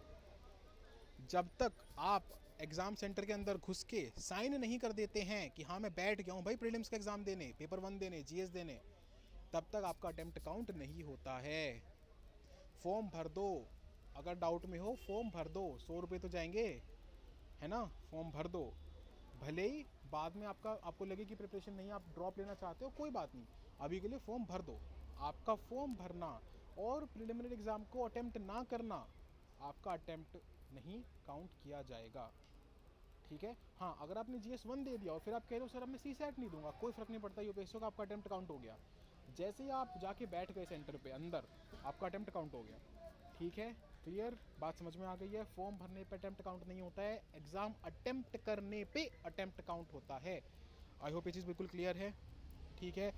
जब तक आप एग्ज़ाम सेंटर के अंदर घुस के साइन नहीं कर देते हैं कि हाँ मैं बैठ गया हूँ भाई प्रीलिम्स का एग्ज़ाम देने, पेपर 1 देने, GS देने, तब तक आपका अटेम्प्ट काउंट नहीं होता है। फॉर्म भर दो, अगर डाउट में हो फॉर्म भर दो, 100 रुपये तो जाएंगे, है ना, फॉर्म भर दो। भले ही बाद में आपको लगे कि प्रिपरेशन नहीं, आप ड्रॉप लेना चाहते हो, कोई बात नहीं, अभी के लिए फॉर्म भर दो। आपका फॉर्म भरना और प्रिलिमिनरी एग्ज़ाम को अटेम्प्ट ना करना, आपका अटेम्प्ट नहीं काउंट किया जाएगा। ठीक है, हाँ, अगर आपने GS 1 दे दिया और फिर आप कह रहे हो सर अब मैं CSAT नहीं दूंगा, कोई फ़र्क नहीं पड़ता, यूपीएससी का आपका अटेम्प्ट काउंट हो गया। जैसे ही आप जाके बैठ गए सेंटर पे अंदर, आपका अटेम्प्ट काउंट हो गया। ठीक है, क्लियर? बात समझ में आ गई है? फॉर्म भरने पे अटेम्प्ट काउंट नहीं होता है, एग्ज़ाम अटेम्प्ट करने पे अटेम्प्ट काउंट होता है। आई होप ये चीज़ बिल्कुल क्लियर है। ठीक है,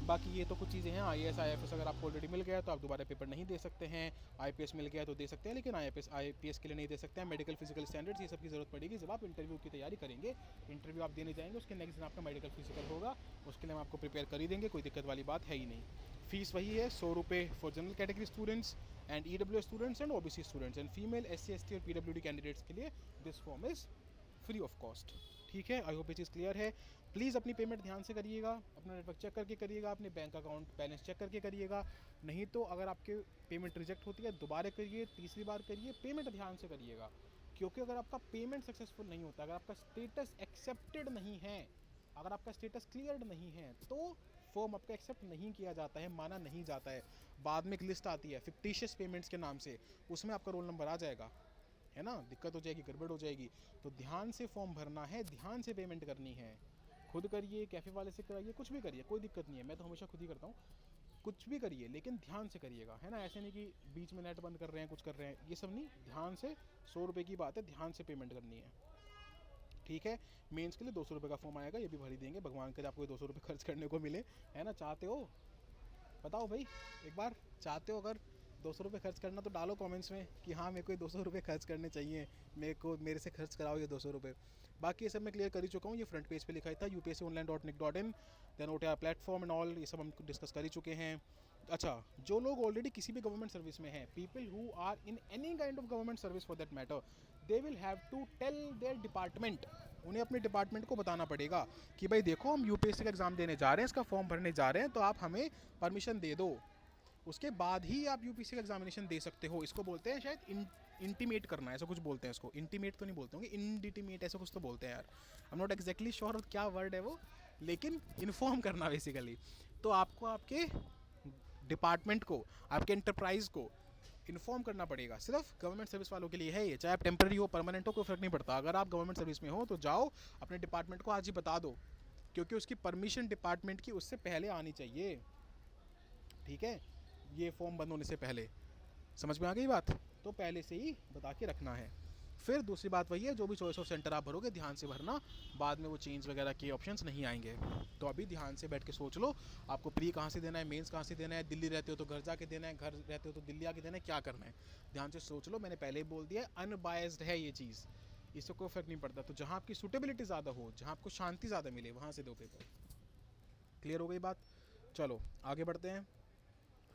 बाकी ये तो कुछ चीज़ें हैं। IAS IFS अगर आपको ऑलरेडी मिल गया तो आप दोबारा पेपर नहीं दे सकते हैं, IPS मिल गया तो दे सकते हैं, लेकिन IPS के लिए नहीं दे सकते हैं। मेडिकल फिजिकल स्टैंडर्ड्स ये सब की ज़रूरत पड़ेगी जब आप इंटरव्यू की तैयारी करेंगे। इंटरव्यू आप देने जाएंगे, उसके नेक्स्ट दिन आपका मेडिकल फिजिकल होगा, उसके लिए हम आपको प्रिपेयर कर ही देंगे, कोई दिक्कत वाली बात है ही नहीं। फीस वही है, 100 रुपये for general category students and EWS students and OBC students, and female SC ST और PWD कैंडिडेट्स के लिए this form is free of cost. ठीक है, आई होप ये चीज़ क्लियर है। प्लीज़ अपनी पेमेंट ध्यान से करिएगा, अपना नेटवर्क चेक करके करिएगा, अपने बैंक अकाउंट बैलेंस चेक करके करिएगा, नहीं तो अगर आपके पेमेंट रिजेक्ट होती है दोबारा करिए, तीसरी बार करिए, पेमेंट ध्यान से करिएगा। क्योंकि अगर आपका पेमेंट सक्सेसफुल नहीं होता, अगर आपका स्टेटस एक्सेप्टेड नहीं है, अगर आपका स्टेटस क्लियर नहीं है तो फॉर्म आपका एक्सेप्ट नहीं किया जाता है, माना नहीं जाता है। बाद में एक लिस्ट आती है फिक्टिशियस पेमेंट्स के नाम से, उसमें आपका रोल नंबर आ जाएगा, है ना, दिक्कत हो जाएगी, गड़बड़ हो जाएगी। तो ध्यान से फॉर्म भरना है, ध्यान से पेमेंट करनी है। खुद करिए, कैफ़े वाले से कराइए, कुछ भी करिए, कोई दिक्कत नहीं है, मैं तो हमेशा खुद ही करता हूँ। कुछ भी करिए लेकिन ध्यान से करिएगा, है ना, ऐसे नहीं कि बीच में नेट बंद कर रहे हैं, कुछ कर रहे हैं, ये सब नहीं। ध्यान से, 100 रुपये की बात है, ध्यान से पेमेंट करनी है, ठीक है। मेंस के लिए 200 रुपये का फॉर्म आएगा, ये भी भर ही देंगे, भगवान करे आपको 200 रुपये खर्च करने को मिले, है ना। चाहते हो, बताओ भाई एक बार, चाहते हो अगर 200 रुपये खर्च करना तो डालो कमेंट्स में कि हाँ मेरे को ये 200 रुपये खर्च करने चाहिए, मेरे से खर्च कराओ ये 200 रुपये। बाकी ये सब मैं क्लियर कर ही चुका हूँ, ये फ्रंट पेज पे लिखा था upsconline.nic.in, then OTR platform and all, ये सब हम डिस्कस कर ही चुके हैं। अच्छा, जो लोग ऑलरेडी किसी भी गवर्नमेंट सर्विस में हैं, people who are in any kind of government service for that matter, they will have to tell their department, उन्हें अपने डिपार्टमेंट को बताना पड़ेगा कि भाई देखो हम यूपीएससी का एग्ज़ाम देने जा रहे हैं, इसका फॉर्म भरने जा रहे हैं, तो आप हमें परमिशन दे दो, उसके बाद ही आप यूपीएससी का एग्जामिनेशन दे सकते हो। इसको बोलते हैं शायद इंटीमेट करना, ऐसा कुछ बोलते हैं इसको, इंटीमेट तो नहीं बोलते होंगे, इनडिटीमेट ऐसा कुछ तो बोलते हैं यार, I am not exactly sure क्या वर्ड है वो, लेकिन इन्फॉर्म करना बेसिकली। तो आपको आपके डिपार्टमेंट को, आपके एंटरप्राइज को इन्फॉर्म करना पड़ेगा। सिर्फ गवर्नमेंट सर्विस वालों के लिए है ये, चाहे आप टेम्पररी हो परमानेंट हो कोई फर्क नहीं पड़ता। अगर आप गवर्नमेंट सर्विस में हो तो जाओ अपने डिपार्टमेंट को आज ही बता दो, क्योंकि उसकी परमिशन डिपार्टमेंट की उससे पहले आनी चाहिए, ठीक है, ये फॉर्म बंद होने से पहले। समझ में आ गई बात, तो पहले से ही बता के रखना है। फिर दूसरी बात वही है, जो भी चॉइस ऑफ सेंटर आप भरोगे ध्यान से भरना, बाद में वो चेंज वगैरह के ऑप्शंस नहीं आएंगे। तो अभी ध्यान से बैठ के सोच लो, आपको प्री कहाँ से देना है, मेंस कहाँ से देना है, दिल्ली रहते हो तो घर जाके देना है, घर रहते हो तो दिल्ली आके देना है, क्या करना है, ध्यान से सोच लो। मैंने पहले ही बोल दिया है, अनबायस्ड है ये चीज़, इससे कोई फर्क नहीं पड़ता। तो जहाँ आपकी सूटेबिलिटी ज़्यादा हो, जहाँ आपको शांति ज़्यादा मिले, वहाँ से दो पेपर। क्लियर हो गई बात, चलो आगे बढ़ते हैं।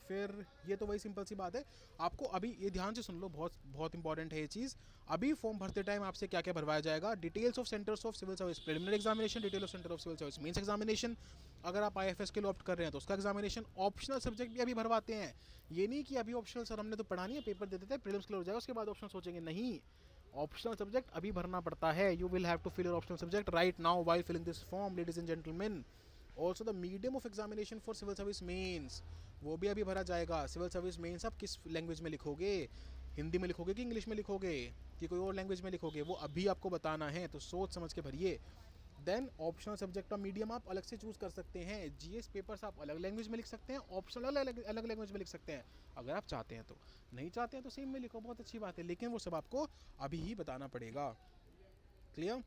फिर ये तो वही सिंपल सी बात है, आपको अभी ये ध्यान से सुन लो, बहुत बहुत इंपॉर्टेंट है ये चीज़। अभी फॉर्म भरते टाइम आपसे क्या क्या भरवाया जाएगा, details of centres of civil service preliminary examination, detail of centre of civil service mains examination, अगर आप आईएफएस के लिए ऑप्ट कर रहे हैं तो उसका एग्जामिनेशन, ऑप्शनल सब्जेक्ट भी अभी भरवाते हैं। ये नहीं कि अभी ऑप्शनल सर हमने तो पढ़ा नहीं है, पेपर दे देते हैं, प्रीलिम्स क्लियर हो जाएगा उसके बाद ऑप्शनल सोचेंगे, नहीं, ऑप्शनल सब्जेक्ट अभी भरना पड़ता है। You will have to fill your optional subject right now while filling this form, ladies and gentleman. Also the medium of examination for civil service mains, वो भी अभी भरा जाएगा। सिविल सर्विस मेंस आप किस लैंग्वेज में लिखोगे, हिंदी में लिखोगे कि इंग्लिश में लिखोगे कि कोई और लैंग्वेज में लिखोगे, वो अभी आपको बताना है, तो सोच समझ के भरिए। देन ऑप्शनल सब्जेक्ट का मीडियम आप अलग से चूज कर सकते हैं, जीएस पेपर्स आप अलग लैंग्वेज में लिख सकते हैं, ऑप्शनल अलग लैंग्वेज में लिख सकते हैं, अगर आप चाहते हैं तो। नहीं चाहते हैं तो सेम में लिखो, बहुत अच्छी बात है, लेकिन वो सब आपको अभी ही बताना पड़ेगा। क्लियर।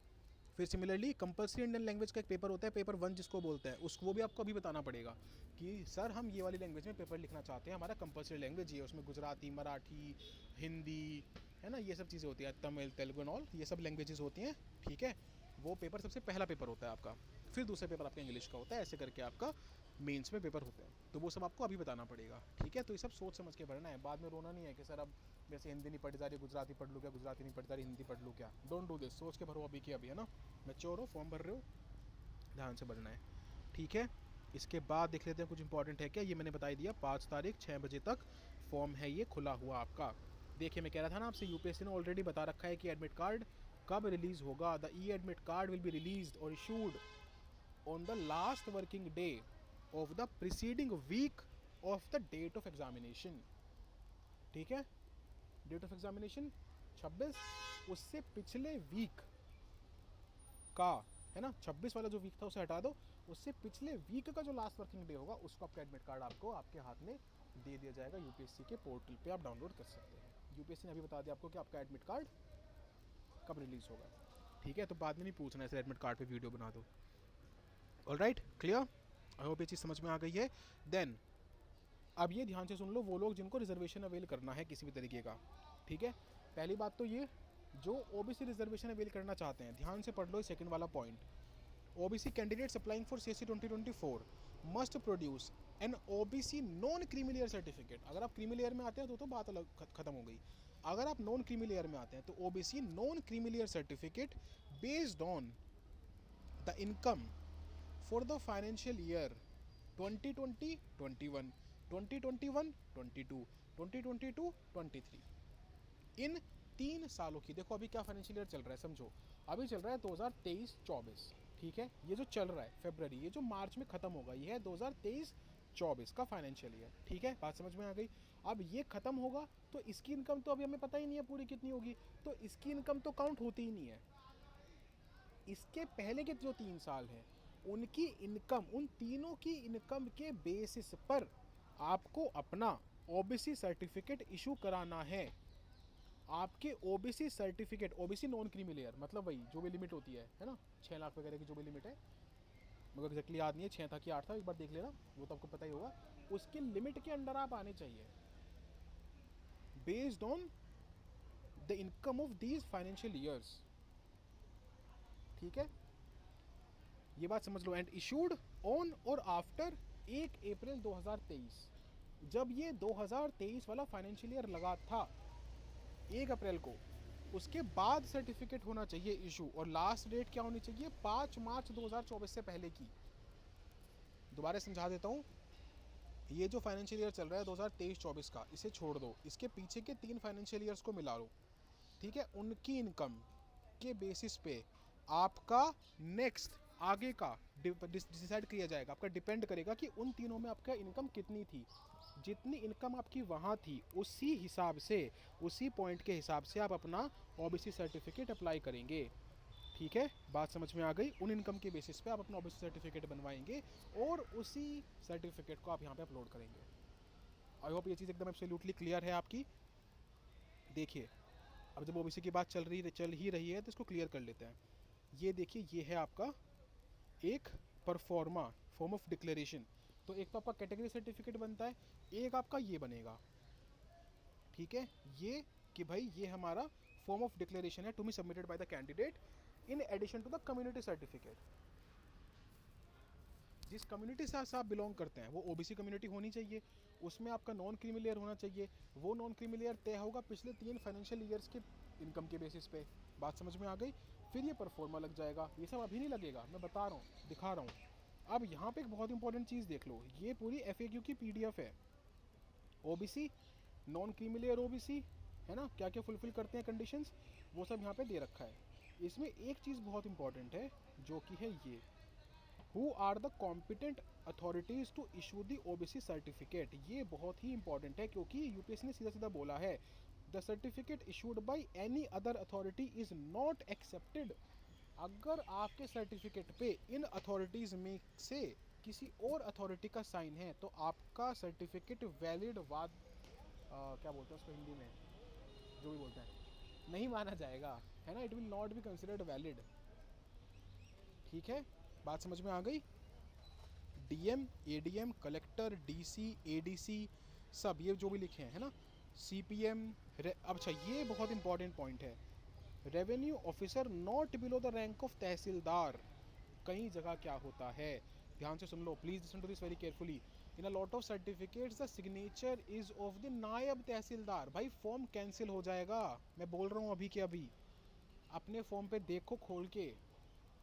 फिर सिमिलरली कंपलसरी इंडियन लैंग्वेज का एक पेपर होता है, पेपर 1 जिसको बोलते हैं, उसको वो भी आपको अभी बताना पड़ेगा कि सर हम ये वाली लैंग्वेज में पेपर लिखना चाहते हैं, हमारा कंपलसरी लैंग्वेज ये है, उसमें गुजराती, मराठी, हिंदी, है ना, ये सब चीज़ें होती हैं, तमिल, तेलुगु एंड ऑल, ये सब लैंग्वेजेस होती हैं, ठीक है। वो पेपर सबसे पहला पेपर होता है आपका, फिर दूसरा पेपर आपका इंग्लिश का होता है, ऐसे करके आपका मेंस में पेपर होता है, तो वो सब आपको अभी बताना पड़ेगा, ठीक है। तो ये सब सोच समझ के भरना है, बाद में रोना नहीं है कि सर अब वैसे हिंदी नहीं पढ़ी जा रही, गुजराती पढ़ लूँ क्या, गुजराती नहीं पढ़ी जा रही, हिंदी पढ़ लूँ क्या, डोंट डू दिस, सोच के भरो अभी की अभी, है ना, मैच्योर हो, फॉर्म भर रहे हो, ध्यान से भरना है, ठीक है। इसके बाद देख लेते हैं कुछ इंपॉर्टेंट है क्या, ये मैंने बता ही दिया, 5 तारीख 6 बजे तक फॉर्म है ये खुला हुआ आपका। देखिए मैं कह रहा था ना आपसे, यूपीएससी ने ऑलरेडी बता रखा है कि एडमिट कार्ड कब रिलीज होगा, the e admit card will be released और issued on the last working day of the preceding week of the date of examination, ठीक है। डेट ऑफ एग्जामिनेशन 26, उससे पिछले वीक का, है ना, 26 वाला जो वीक था उसे हटा दो, उससे पिछले वीक का जो लास्ट वर्किंग डे होगा उसको आपका एडमिट कार्ड आपको आपके हाथ में दे दिया जाएगा, यूपीएससी के पोर्टल पे आप डाउनलोड कर सकते हैं। यूपीएससी ने अभी बता दिया आपको कि आपका एडमिट कार्ड कब रिलीज होगा, ठीक है। तो बाद में नहीं पूछना है, एडमिट कार्ड पे वीडियो बना दो। ऑलराइट, क्लियर, आई होप ये चीज़ समझ में आ गई है। देन अब ये ध्यान से सुन लो, वो लोग जिनको रिजर्वेशन अवेल करना है किसी भी तरीके का, ठीक है। पहली बात तो ये, जो ओबीसी रिजर्वेशन अवेल करना चाहते हैं, ध्यान से पढ़ लो सेकंड वाला point, OBC candidates applying for CSC 2024 must produce an OBC non creamy layer certificate. अगर आप क्रीमी लेयर में आते हैं तो बात अलग खत्म हो गई, अगर आप नॉन क्रीमी लेयर में आते हैं तो OBC non creamy layer certificate based on the income for the financial year 2020-21, 2021-22, 2022-23, इन 3 सालों की। देखो अभी क्या फाइनेंशियल ईयर चल रहा है, समझो अभी चल रहा है 2023-24, ठीक है, ये जो चल रहा है फरवरी, ये जो मार्च में ख़त्म होगा, ये है 2023-24 का फाइनेंशियल ईयर। ठीक है, बात समझ में आ गई। अब ये ख़त्म होगा तो इसकी इनकम तो अभी हमें पता ही नहीं है पूरी कितनी होगी, तो इसकी इनकम तो काउंट होती ही नहीं है। इसके पहले के जो 3 साल हैं उनकी इनकम, उन तीनों की इनकम के बेसिस पर आपको अपना ओबीसी सर्टिफिकेट इशू कराना है। आपके OBC certificate, OBC non creamy layer, मतलब वही जो भी लिमिट होती है ना, 6 लाख वगैरह की जो भी लिमिट है, मुझे एग्जैक्टली याद नहीं है 6 था कि 8 था, एक बार देख लेना, वो तो आपको पता ही होगा। उसके लिमिट के अंडर आप आने चाहिए based on the income of these financial years. ठीक है, ये बात समझ लो। एंड इशूड ऑन और आफ्टर 1 अप्रैल 2023। जब ये 2023 वाला फाइनेंशियल ईयर लगा था 1 अप्रैल को, उसके बाद सर्टिफिकेट होना चाहिए इशू, और लास्ट डेट क्या होनी चाहिए, 5 मार्च 2024 से पहले की। दोबारा समझा देता हूँ, ये जो फाइनेंशियल ईयर चल रहा है 2023-24 का, इसे छोड़ दो, इसके पीछे के 3 फाइनेंशियल ईयर्स को मिला लो। ठीक है, उनकी इनकम के बेसिस पे आपका नेक्स्ट आगे का डिसाइड किया जाएगा, आपका डिपेंड करेगा कि उन तीनों में आपका इनकम कितनी थी। जितनी इनकम आपकी वहाँ थी उसी हिसाब से, उसी पॉइंट के हिसाब से आप अपना ओबीसी सर्टिफिकेट अप्लाई करेंगे। ठीक है, बात समझ में आ गई। उन इनकम के बेसिस पे आप अपना ओबीसी सर्टिफिकेट बनवाएंगे और उसी सर्टिफिकेट को आप यहाँ पे अपलोड करेंगे। आई होप ये चीज़ एकदम एब्सोल्युटली क्लियर है आपकी। देखिए, अब जब ओबीसी की बात चल ही रही है तो इसको क्लियर कर लेते हैं। ये देखिए, ये है आपका एक परफॉर्मा फॉर्म ऑफ डिक्लेरेशन। तो एक तो आपका कैटेगरी सर्टिफिकेट बनता है, एक आपका ये बनेगा। ठीक है, ये कि भाई ये हमारा फॉर्म ऑफ डिक्लेरेशन है to be submitted by the candidate in addition to the community certificate. जिस कम्युनिटी से आप बिलोंग करते हैं वो ओबीसी कम्युनिटी होनी चाहिए, उसमें आपका नॉन क्रीमी लेयर होना चाहिए। वो नॉन क्रीमी लेयर तय होगा पिछले 3 फाइनेंशियल ईयर्स के इनकम के बेसिस पे। बात समझ में आ गई। फिर ये परफॉर्मा लग जाएगा, ये सब अभी नहीं लगेगा, मैं बता रहा हूँ, दिखा रहा हूँ। अब यहाँ पे एक बहुत इंपॉर्टेंट चीज़ देख लो, ये पूरी FAQ की PDF है। OBC, non creamy layer OBC, है ना, क्या क्या फुलफिल करते हैं कंडीशंस, वो सब यहाँ पे दे रखा है। इसमें एक चीज़ बहुत इंपॉर्टेंट है जो कि है ये, who are the competent authorities to issue the OBC certificate. ये बहुत ही इंपॉर्टेंट है क्योंकि यूपीएससी ने सीधा सीधा बोला है, the certificate issued by any other authority is not accepted. अगर आपके सर्टिफिकेट पे इन अथॉरिटीज़ में से किसी और अथॉरिटी का साइन है तो आपका सर्टिफिकेट वैलिड क्या बोलते हैं उसको हिंदी में, जो भी बोलते हैं, नहीं माना जाएगा, है ना, it will not be considered valid. ठीक है, बात समझ में आ गई। DM, ADM, collector, DC, ADC, सब ये जो भी लिखे हैं, है ना, सीपीएम। अच्छा, ये बहुत इंपॉर्टेंट पॉइंट है, revenue officer not below the rank of tehsildar. कई जगह क्या होता है, ध्यान से सुन लो, please listen to this very carefully. In a lot of certificates the signature is of the naib tehsildar. भाई फॉर्म कैंसिल हो जाएगा, मैं बोल रहा हूँ अभी के अभी। अपने फॉर्म पे देखो खोल के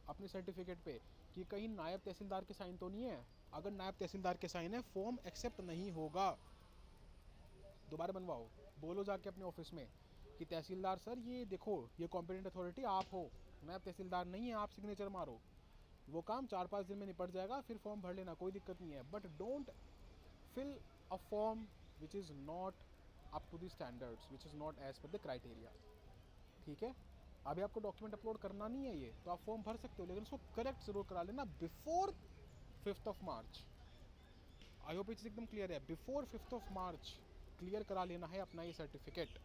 अपने सर्टिफिकेट पे कि कहीं नायब तहसीलदार के साइन तो नहीं है। अगर नायब तहसीलदार के साइन है, फॉर्म एक्सेप्ट नहीं होगा। दोबारा बनवाओ, बोलो जाके अपने ऑफिस में कि तहसीलदार सर ये देखो, ये कॉम्पिटेंट अथॉरिटी आप हो, नायब तहसीलदार नहीं है, आप सिग्नेचर मारो। वो काम 4-5 दिन में निपट जाएगा, फिर फॉर्म भर लेना, कोई दिक्कत नहीं है। But don't fill a form which is not up to the standards, which is not as per the criteria. ठीक है, अभी आपको डॉक्यूमेंट अपलोड करना नहीं है ये, तो आप फॉर्म भर सकते हो, लेकिन उसको करेक्ट जरूर करा लेना बिफोर 5 मार्च। आई होप ये चीज़ एकदम क्लियर है, बिफोर 5 मार्च क्लियर करा लेना है अपना ये सर्टिफिकेट।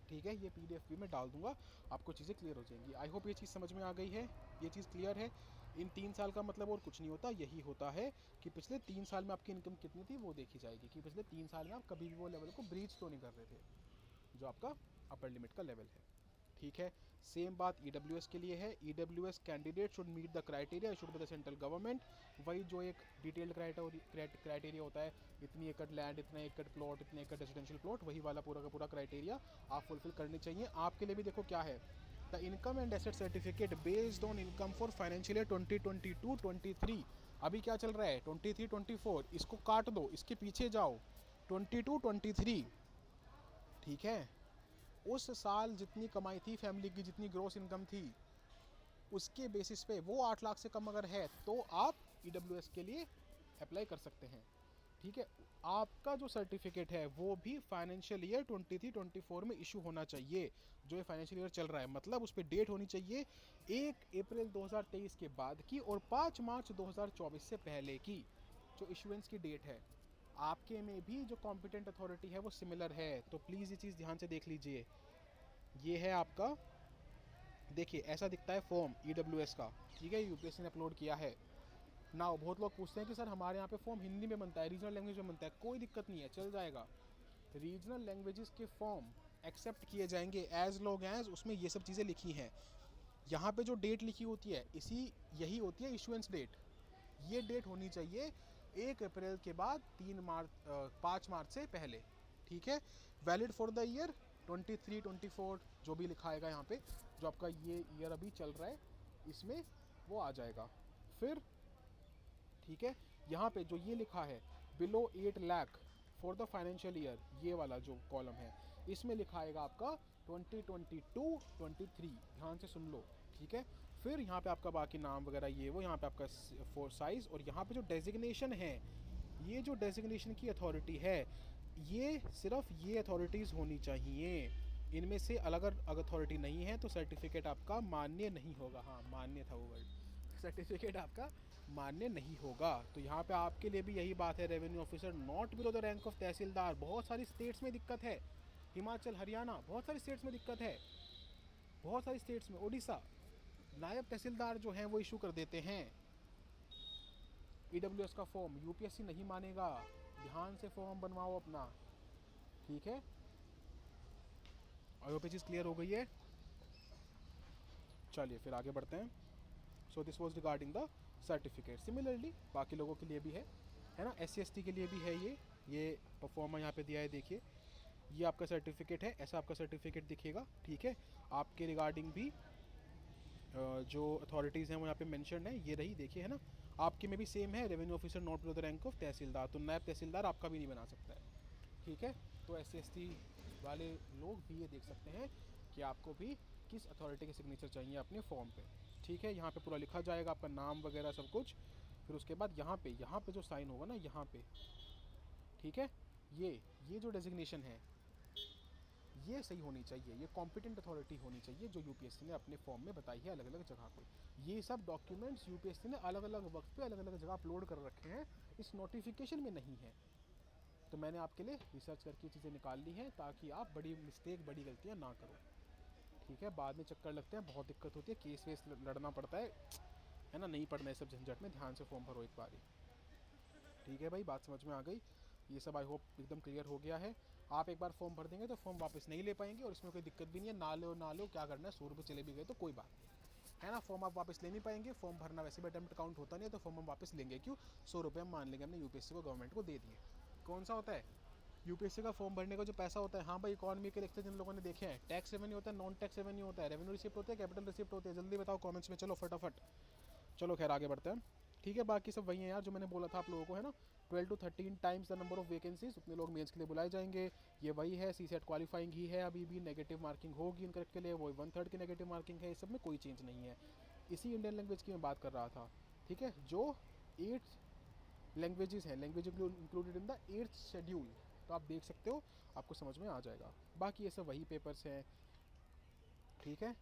ठीक है, ये PDF भी मैं डाल दूंगा, आपको चीज़ें क्लियर हो जाएंगी। आई होप ये चीज़ समझ में आ गई है, ये चीज़ क्लियर है। इन 3 साल का मतलब और कुछ नहीं होता, यही होता है कि पिछले 3 साल में आपकी इनकम कितनी थी वो देखी जाएगी, कि पिछले 3 साल में आप कभी भी वो लेवल को ब्रीच तो नहीं कर रहे थे जो आपका अपर लिमिट का लेवल है। ठीक है, सेम बात EWS के लिए है। EWS candidate should meet the criteria issued by the central government. वही जो एक डिटेल्ड क्राइटेरिया होता है, इतनी एकड़ लैंड, इतने एकड़ प्लॉट, इतने एकड़ रेजिडेंशियल प्लॉट, वही वाला पूरा का पूरा क्राइटेरिया आप फुलफिल करनी चाहिए। आपके लिए भी देखो क्या है, the income and asset certificate based on income for financial year 2022-23। अभी क्या चल रहा है 23-24, इसको काट दो, इसके पीछे जाओ 22-23। ठीक है, उस साल जितनी कमाई थी फैमिली की, जितनी ग्रोस इनकम थी, उसके बेसिस पे वो 8 लाख से कम अगर है तो आप EWS के लिए अप्लाई कर सकते हैं। ठीक है, आपका जो सर्टिफिकेट है वो भी फाइनेंशियल ईयर 23-24 में इशू होना चाहिए। जो ये फाइनेंशियल ईयर चल रहा है, मतलब उस पर डेट होनी चाहिए 1 अप्रैल 2023 के बाद की और 5 मार्च 2024 से पहले की जो इशुएंस की डेट है। आपके में भी जो कॉम्पिटेंट अथॉरिटी है वो सिमिलर है, तो प्लीज़ ये चीज़ ध्यान से देख लीजिए। ये है आपका, देखिए ऐसा दिखता है फॉर्म EWS का। ठीक है, यूपीएससी ने अपलोड किया है ना। बहुत लोग पूछते हैं कि सर हमारे यहाँ पे फॉर्म हिंदी में बनता है, रीजनल लैंग्वेज में बनता है। कोई दिक्कत नहीं है, चल जाएगा। रीजनल लैंग्वेजेस के फॉर्म एक्सेप्ट किए जाएंगे एज लॉन्ग एज उसमें ये सब चीज़ें लिखी हैं। यहाँ पे जो डेट लिखी होती है यही होती है इशुएंस डेट। ये डेट होनी चाहिए 1 अप्रैल के बाद 5 मार्च से पहले। ठीक है, वैलिड फॉर द ईयर 23-24 जो भी लिखा आएगा यहाँ पे, जो आपका ये ईयर अभी चल रहा है इसमें वो आ जाएगा। फिर ठीक है, यहाँ पे जो ये लिखा है below 8 lakh for the financial year, ये वाला जो कॉलम है इसमें लिखा आएगा आपका 2022-23, ध्यान से सुन लो। ठीक है, फिर यहाँ पे आपका बाकी नाम वगैरह ये वो, यहाँ पे आपका फोर साइज, और यहाँ पे जो डेजिग्नेशन है, ये जो डेजिग्नेशन की अथॉरिटी है ये सिर्फ ये अथॉरिटीज़ होनी चाहिए। इनमें से अलग अगर अथॉरिटी नहीं है तो सर्टिफिकेट आपका मान्य नहीं होगा। हाँ, मान्य था वो वर्ड, सर्टिफिकेट आपका मान्य नहीं होगा। तो यहाँ पे आपके लिए भी यही बात है, revenue officer not below the rank of tehsildar. बहुत सारी स्टेट्स में दिक्कत है, हिमाचल, हरियाणा, बहुत सारी स्टेट्स में दिक्कत है। बहुत सारी स्टेट्स में, उड़ीसा, नायब तहसीलदार जो हैं वो इशू कर देते हैं EWS का फॉर्म। यूपीएससी नहीं मानेगा, ध्यान से फॉर्म बनवाओ अपना। ठीक है, आई होप ये चीज़ क्लियर हो गई है। चलिए फिर आगे बढ़ते हैं। So this was regarding the certificate. Similarly बाकी लोगों के लिए भी है ना, SC ST के लिए भी है ये परफॉर्मा यहाँ पे दिया है। देखिए ये आपका सर्टिफिकेट है, ऐसा आपका सर्टिफिकेट दिखेगा। ठीक है, आपके रिगार्डिंग भी जो अथॉरिटीज़ हैं वो यहाँ पे मेंशन है, ये रही, देखिए है ना। आपके में भी सेम है, revenue officer not below the rank of tehsildar, तो नायब तहसीलदार आपका भी नहीं बना सकता है। ठीक है, तो SC ST वाले लोग भी ये देख सकते हैं कि आपको भी किस अथॉरिटी के सिग्नेचर चाहिए अपने फॉर्म पे। ठीक है, यहाँ पे पूरा लिखा जाएगा आपका नाम वगैरह सब कुछ। फिर उसके बाद यहाँ पे जो साइन होगा ना, यहाँ पे, ठीक है, ये जो डेजिग्नेशन है ये सही होनी चाहिए, ये कॉम्पिटेंट अथॉरिटी होनी चाहिए जो यूपीएससी ने अपने फॉर्म में बताई है अलग अलग जगह पे। ये सब डॉक्यूमेंट्स यूपीएससी ने अलग अलग वक्त पे अलग अलग जगह अपलोड कर रखे हैं, इस नोटिफिकेशन में नहीं है। तो मैंने आपके लिए रिसर्च करके चीज़ें निकाल ली हैं ताकि आप बड़ी मिस्टेक, बड़ी गलतियाँ ना करो। ठीक है, बाद में चक्कर लगते हैं, बहुत दिक्कत होती है, केस वेस लड़ना पड़ता है ना, नहीं पढ़ना है सब झंझट में। ध्यान से फॉर्म भरो एक बारी। ठीक है भाई, बात समझ में आ गई। ये सब आई होप एकदम क्लियर हो गया है। आप एक बार फॉर्म भर देंगे तो फॉर्म वापस नहीं ले पाएंगे, और इसमें कोई दिक्कत भी नहीं है। ना लो क्या करना है, 100 रुपये चले भी गए तो कोई बात नहीं है ना। फॉर्म आप वापस ले नहीं पाएंगे, फॉर्म भरना वैसे भी अटेम्प्ट काउंट होता नहीं है, तो फॉर्म हम वापस लेंगे क्यों, 100 रुपये हम मान लेंगे हमने यूपीएससी को, गवर्नमेंट को दे दिए। कौन सा होता है यूपीएससी का फॉर्म भरने का जो पैसा होता है? हाँ भाई, इकोनॉमी के लेक्चर जिन लोगों ने देखे हैं, टैक्स रेवेन्यू होता है, नॉन टैक्स रेवेन्यू होता है, रेवेन्यू रिसिप्ट होते हैं, कैपिटल रिसिप्ट होते हैं। जल्दी बताओ कमेंट्स में, चलो फटाफट। चलो खैर आगे बढ़ते हैं। ठीक है, बाकी सब वही है यार जो मैंने बोला था आप लोगों को, है ना। 12 to 13 times the number of vacancies, उतने लोग मेंस के लिए बुलाए जाएंगे। ये वही है, CSET क्वालिफाइंग ही है अभी भी, नेगेटिव मार्किंग होगी इनकरेक्ट के लिए, वही 1/3 की नेगेटिव मार्किंग है। इस सब में कोई चेंज नहीं है। इसी इंडियन लैंग्वेज की मैं बात कर रहा था। ठीक है, जो 8 लैंग्वेजेस हैं, language included in the 8th schedule, तो आप देख सकते हो, आपको समझ में आ जाएगा। बाकी ये सब वही पेपर्स हैं। ठीक है,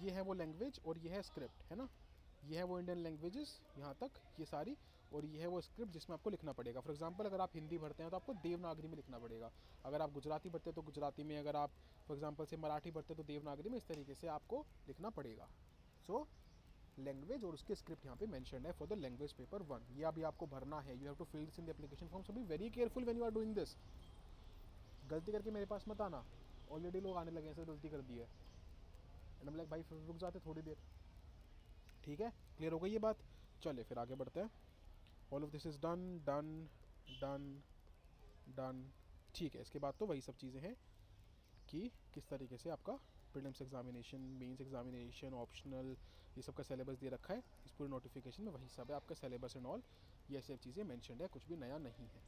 ये है वो लैंग्वेज और ये है स्क्रिप्ट, है ना। ये है वो इंडियन लैंग्वेजेस यहाँ तक ये सारी, और ये है वो स्क्रिप्ट जिसमें आपको लिखना पड़ेगा। फॉर एग्जांपल अगर आप हिंदी भरते हैं तो आपको देवनागरी में लिखना पड़ेगा। अगर आप गुजराती भरते हैं तो गुजराती में, अगर आप फॉर एग्जांपल से मराठी भरते हैं तो देवनागरी में। इस तरीके से आपको लिखना पड़ेगा। सो लैंग्वेज और उसके स्क्रिप्ट यहाँ पे मेंशन्ड है फॉर द लैंग्वेज पेपर 1। ये अभी आपको भरना है, you have to fill this in the application form. So be very careful when you are doing this. गलती करके मेरे पास मत आना, ऑलरेडी लोग आने लगे हैं, सर गलती कर दी है। एंड हम लाइक भाई फिर रुक जाते थोड़ी देर। ठीक है, क्लियर हो गई ये बात। चलिए फिर आगे बढ़ते हैं। All of this is done done done done. ठीक है, इसके बाद तो वही सब चीज़ें हैं कि किस तरीके से आपका prelims examination, mains examination, optional, ये सब का सिलेबस दे रखा है। इस पूरे नोटिफिकेशन में वही सब है, आपका सिलेबस एंड ऑल ये सब चीज़ें मेंशन्ड है, कुछ भी नया नहीं है।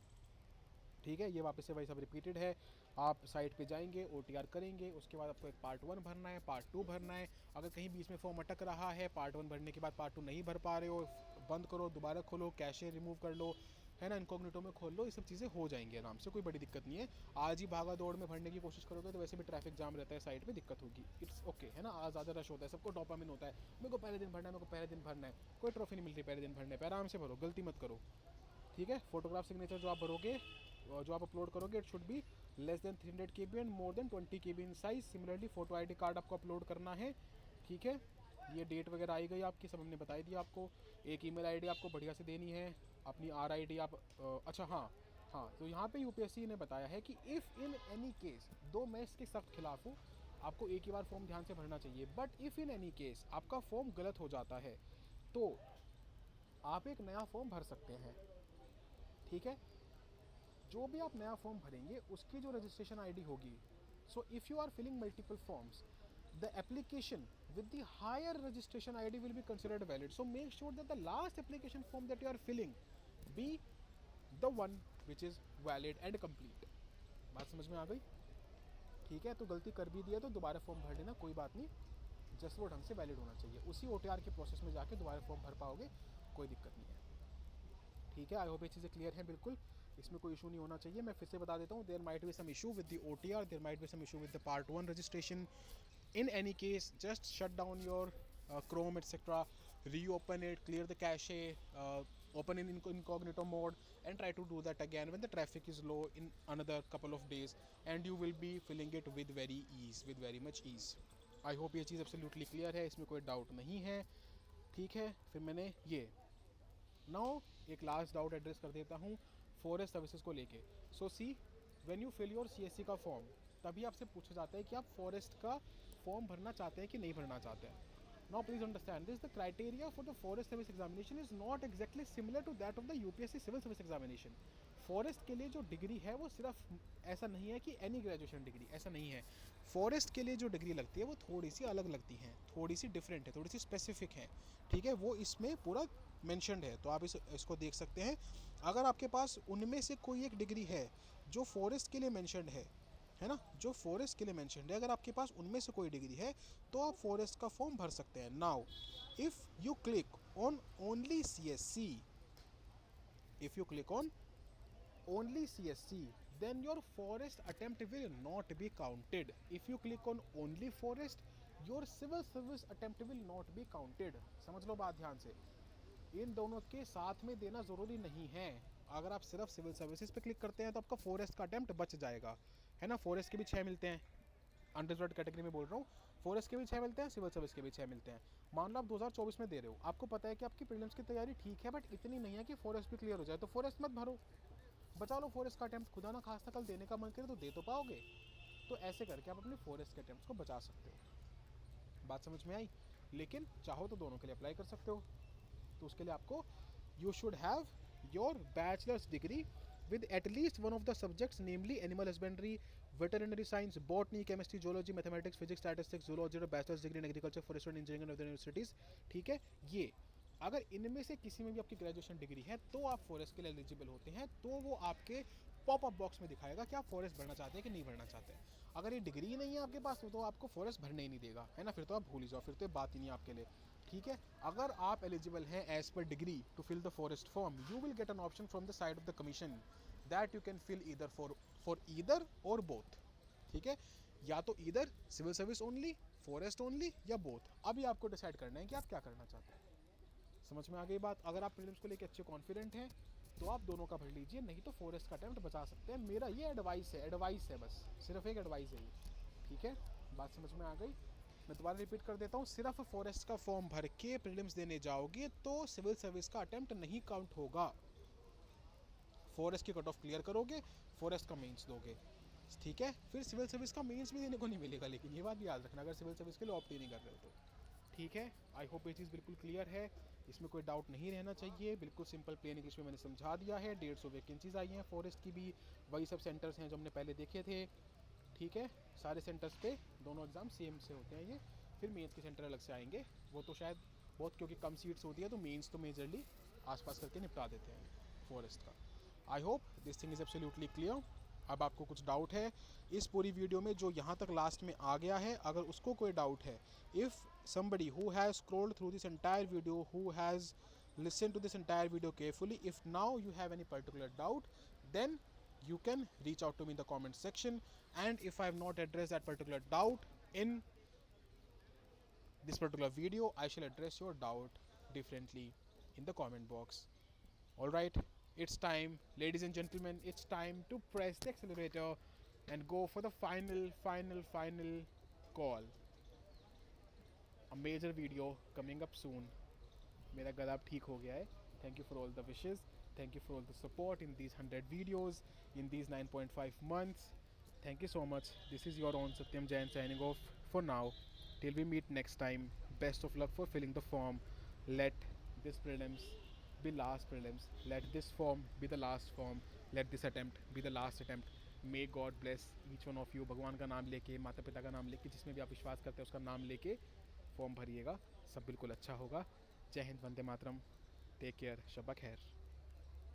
ठीक है, ये वापस से वही सब रिपीटेड है। आप साइट पे जाएंगे, OTR करेंगे, उसके बाद आपको एक पार्ट 1 भरना है, पार्ट 2 भरना है। अगर कहीं बीच में फॉर्म अटक रहा है, पार्ट 1 भरने के बाद पार्ट 2 नहीं भर पा रहे हो, बंद करो, दोबारा खोलो, कैशे रिमूव कर लो, है ना, इनकॉग्निटो में खोल लो, ये सब चीज़ें हो जाएंगी आराम से, कोई बड़ी दिक्कत नहीं है। आज ही भागा दौड़ में भरने की कोशिश करोगे तो वैसे भी ट्रैफिक जाम रहता है, साइट पे दिक्कत होगी, इट्स ओके, है ना। आज ज़्यादा रश होता है, सबको डोपामिन होता है, मेरे को पहले दिन भरना है, मेरे को पहले दिन भरना है, कोई ट्रॉफी नहीं मिलती पहले दिन भरने पर, आराम से भरो, गलती मत करो, ठीक है। फोटोग्राफ सिग्नेचर जो आप भरोगे, जो आप अपलोड करोगे, it should be less than 300 KB and more than 20 KB in size. Similarly photo ID card आपको अपलोड करना है, ठीक है। ये डेट वगैरह आई गई आपकी, सब हमने बताई दी आपको। एक ईमेल ID आपको बढ़िया से देनी है, अपनी RID आप अच्छा हाँ हाँ, तो यहाँ पे UPSC ने बताया है कि इफ़ इन एनी केस, दो मैं इसके सख्त खिलाफ हूँ, आपको एक ही बार फॉर्म ध्यान से भरना चाहिए, but if in any case आपका फॉर्म गलत हो जाता है तो आप एक नया फॉर्म भर सकते हैं, ठीक है। जो भी आप नया फॉर्म भरेंगे उसकी जो रजिस्ट्रेशन ID होगी, so if you are filling multiple forms, the application with the higher registration ID will be considered valid. So make sure that the last application form that you are filling be the one which is valid and complete. बात समझ में आ गई, ठीक है। तो गलती कर भी दिया तो दोबारा फॉर्म भर लेना, कोई बात नहीं, जस्ट वो ढंग से वैलिड होना चाहिए, उसी OTR के प्रोसेस में जाके दोबारा फॉर्म भर पाओगे, कोई दिक्कत नहीं है, ठीक है। आई होप ये चीज़ें क्लियर हैं बिल्कुल, इसमें कोई इशू नहीं होना चाहिए। मैं फिर से बता देता हूँ, there might be some issue with the OTR, there might be some issue with the part 1 registration. In any case, just shut down your Chrome, etc., reopen it, clear the cache, open in incognito mode, and try to do that again when the traffic is low in another couple of days, and you will be filling it with very much ease. I hope ये चीज़ absolutely clear है, इसमें कोई डाउट नहीं है, ठीक है। फिर मैंने ये नाउ एक लास्ट डाउट एड्रेस कर देता हूँ फॉरेस्ट सर्विसेज को लेके। So see, when you fill your CSC का फॉर्म, तभी आपसे पूछा जाता है कि आप फॉरेस्ट का फॉर्म भरना चाहते हैं कि नहीं भरना चाहते हैं। Now please understand this, the criteria for the forest service examination is not exactly similar to that of the UPSC civil service examination. Forest के लिए जो डिग्री है वो सिर्फ ऐसा नहीं है कि एनी ग्रेजुएशन डिग्री, ऐसा नहीं है। फॉरेस्ट के लिए जो डिग्री लगती है वो थोड़ी सी अलग लगती हैं, थोड़ी सी डिफरेंट है, थोड़ी सी स्पेसिफिक है, ठीक है। वो इसमें पूरा मेंशनड है, तो आप इसको देख सकते हैं। अगर आपके पास उनमें से कोई एक डिग्री है जो फॉरेस्ट के लिए मेंशनड है ना, जो फॉरेस्ट के लिए मेंशनड है, अगर आपके पास उनमें से कोई डिग्री है तो आप फॉरेस्ट का फॉर्म भर सकते हैं। Now if you click on only CSC, if you click on only CSC, then your forest attempt will not be counted. If you click on only forest, your civil service attempt will not be counted. समझ लो बात ध्यान से, इन दोनों के साथ में देना ज़रूरी नहीं है। अगर आप सिर्फ सिविल सर्विसेज पे क्लिक करते हैं तो आपका फॉरेस्ट का अटेम्प्ट बच जाएगा, है ना। फॉरेस्ट के भी 6 मिलते हैं, अनरिजर्व्ड कैटेगरी में बोल रहा हूँ, फॉरेस्ट के भी 6 मिलते हैं, सिविल सर्विस के भी 6 मिलते हैं। मान लो आप 2024 में दे रहे हो, आपको पता है कि आपकी प्रीलिम्स की तैयारी ठीक है, बट इतनी नहीं है कि फॉरेस्ट भी क्लियर हो जाए, तो फॉरेस्ट मत भरो, बचा लो फॉरेस्ट का अटेम्प्ट। खुदा ना खास्ता कल देने का मन करे तो दे तो पाओगे, तो ऐसे करके आप अपने फॉरेस्ट के अटेम्प्ट को बचा सकते हो। बात समझ में आई। लेकिन चाहो तो दोनों के लिए अप्लाई कर सकते हो, तो उसके लिए आपको you should have your bachelors degree with at least one of the subjects, namely animal husbandry, veterinary science, botany, chemistry, zoology, mathematics, physics, statistics, zoology और bachelor's degree in agriculture, forestry and engineering of the universities, ठीक है। ये अगर इनमें से किसी में भी आपकी ग्रेजुएशन डिग्री है तो आप फॉरेस्ट के लिए एलिजिबल होते हैं, तो वो आपके पॉपअप बॉक्स में दिखाएगा कि आप फॉरेस्ट भरना चाहते हैं कि नहीं भरना चाहते हैं। अगर ये डिग्री ही नहीं है आपके पास तो आपको फॉरेस्ट भरने ही नहीं देगा, है ना, फिर तो आप भूल ही जाओ, फिर तो बात ही नहीं आपके लिए, ठीक है। अगर आप एलिजिबल हैं as per degree to fill the forest form, you will get an option from the side of the commission that you can fill either for either or both, ठीक है। या तो either civil service only, forest only, या बोथ। अभी आपको डिसाइड करना है कि आप क्या करना चाहते हैं। समझ में आ गई बात। अगर आप प्रीलिम्स को लेकर अच्छे कॉन्फिडेंट हैं तो आप दोनों का भर लीजिए, नहीं तो फॉरेस्ट का अटेम्प्ट बचा सकते हैं। मेरा ये एडवाइस है, बस सिर्फ एक एडवाइस है ये, ठीक है। बात समझ में आ गई। मैं दोबारा रिपीट कर देता हूँ, सिर्फ फॉरेस्ट का फॉर्म भर के प्रीलिम्स देने जाओगे तो सिविल सर्विस का अटेम्प्ट नहीं काउंट होगा। फॉरेस्ट की कट ऑफ क्लियर करोगे, फॉरेस्ट का मेंस दोगे, ठीक है। फिर सिविल सर्विस का मेंस भी देने को नहीं मिलेगा, लेकिन ये बात भी याद रखना अगर सिविल सर्विस के लिए ऑप्ट ही नहीं कर रहे हो तो, ठीक है। आई होप ये चीज़ बिल्कुल क्लियर है, इसमें कोई डाउट नहीं रहना चाहिए। बिल्कुल सिंपल प्लेन इंग्लिश में मैंने समझा दिया है। 150 वैकेंसीज आई हैं फॉरेस्ट की भी, वही सब सेंटर्स हैं जो हमने पहले देखे थे, ठीक है। सारे सेंटर्स पे दोनों एग्ज़ाम सेम से होते हैं ये, फिर मेंस के सेंटर अलग से आएंगे, वो तो शायद बहुत, क्योंकि कम सीट्स होती है तो मेंस तो मेजरली आसपास करके निपटा देते हैं फॉरेस्ट का। आई hope this thing is absolutely clear. अब आपको कुछ डाउट है इस पूरी वीडियो में, जो यहाँ तक लास्ट में आ गया है, अगर उसको कोई डाउट है, if somebody who has scrolled through this entire video, who has listened to this entire video carefully, if now you have any particular doubt, then you can reach out to me in the comment section, and if I have not addressed that particular doubt in this particular video, I shall address your doubt differently in the comment box. Alright, it's time, ladies and gentlemen, it's time to press the accelerator and go for the final call. A major video coming up soon. मेरा गला अब ठीक हो गया है. Thank you for all the wishes. Thank you for all the support in these 100 videos, in these 9.5 months. Thank you so much. This is your own Satyam Jain signing off for now. Till we meet next time. Best of luck for filling the form. Let this prelims be last prelims. Let this form be the last form. Let this attempt be the last attempt. May God bless each one of you. भगवान का नाम लेके, माता पिता का नाम लेके, जिसमें भी आप विश्वास करते हैं उसका नाम लेके फॉर्म भरिएगा. सब बिल्कुल अच्छा होगा. जय हिंद, वंदे मातरम. Take care. शब्बा खैर.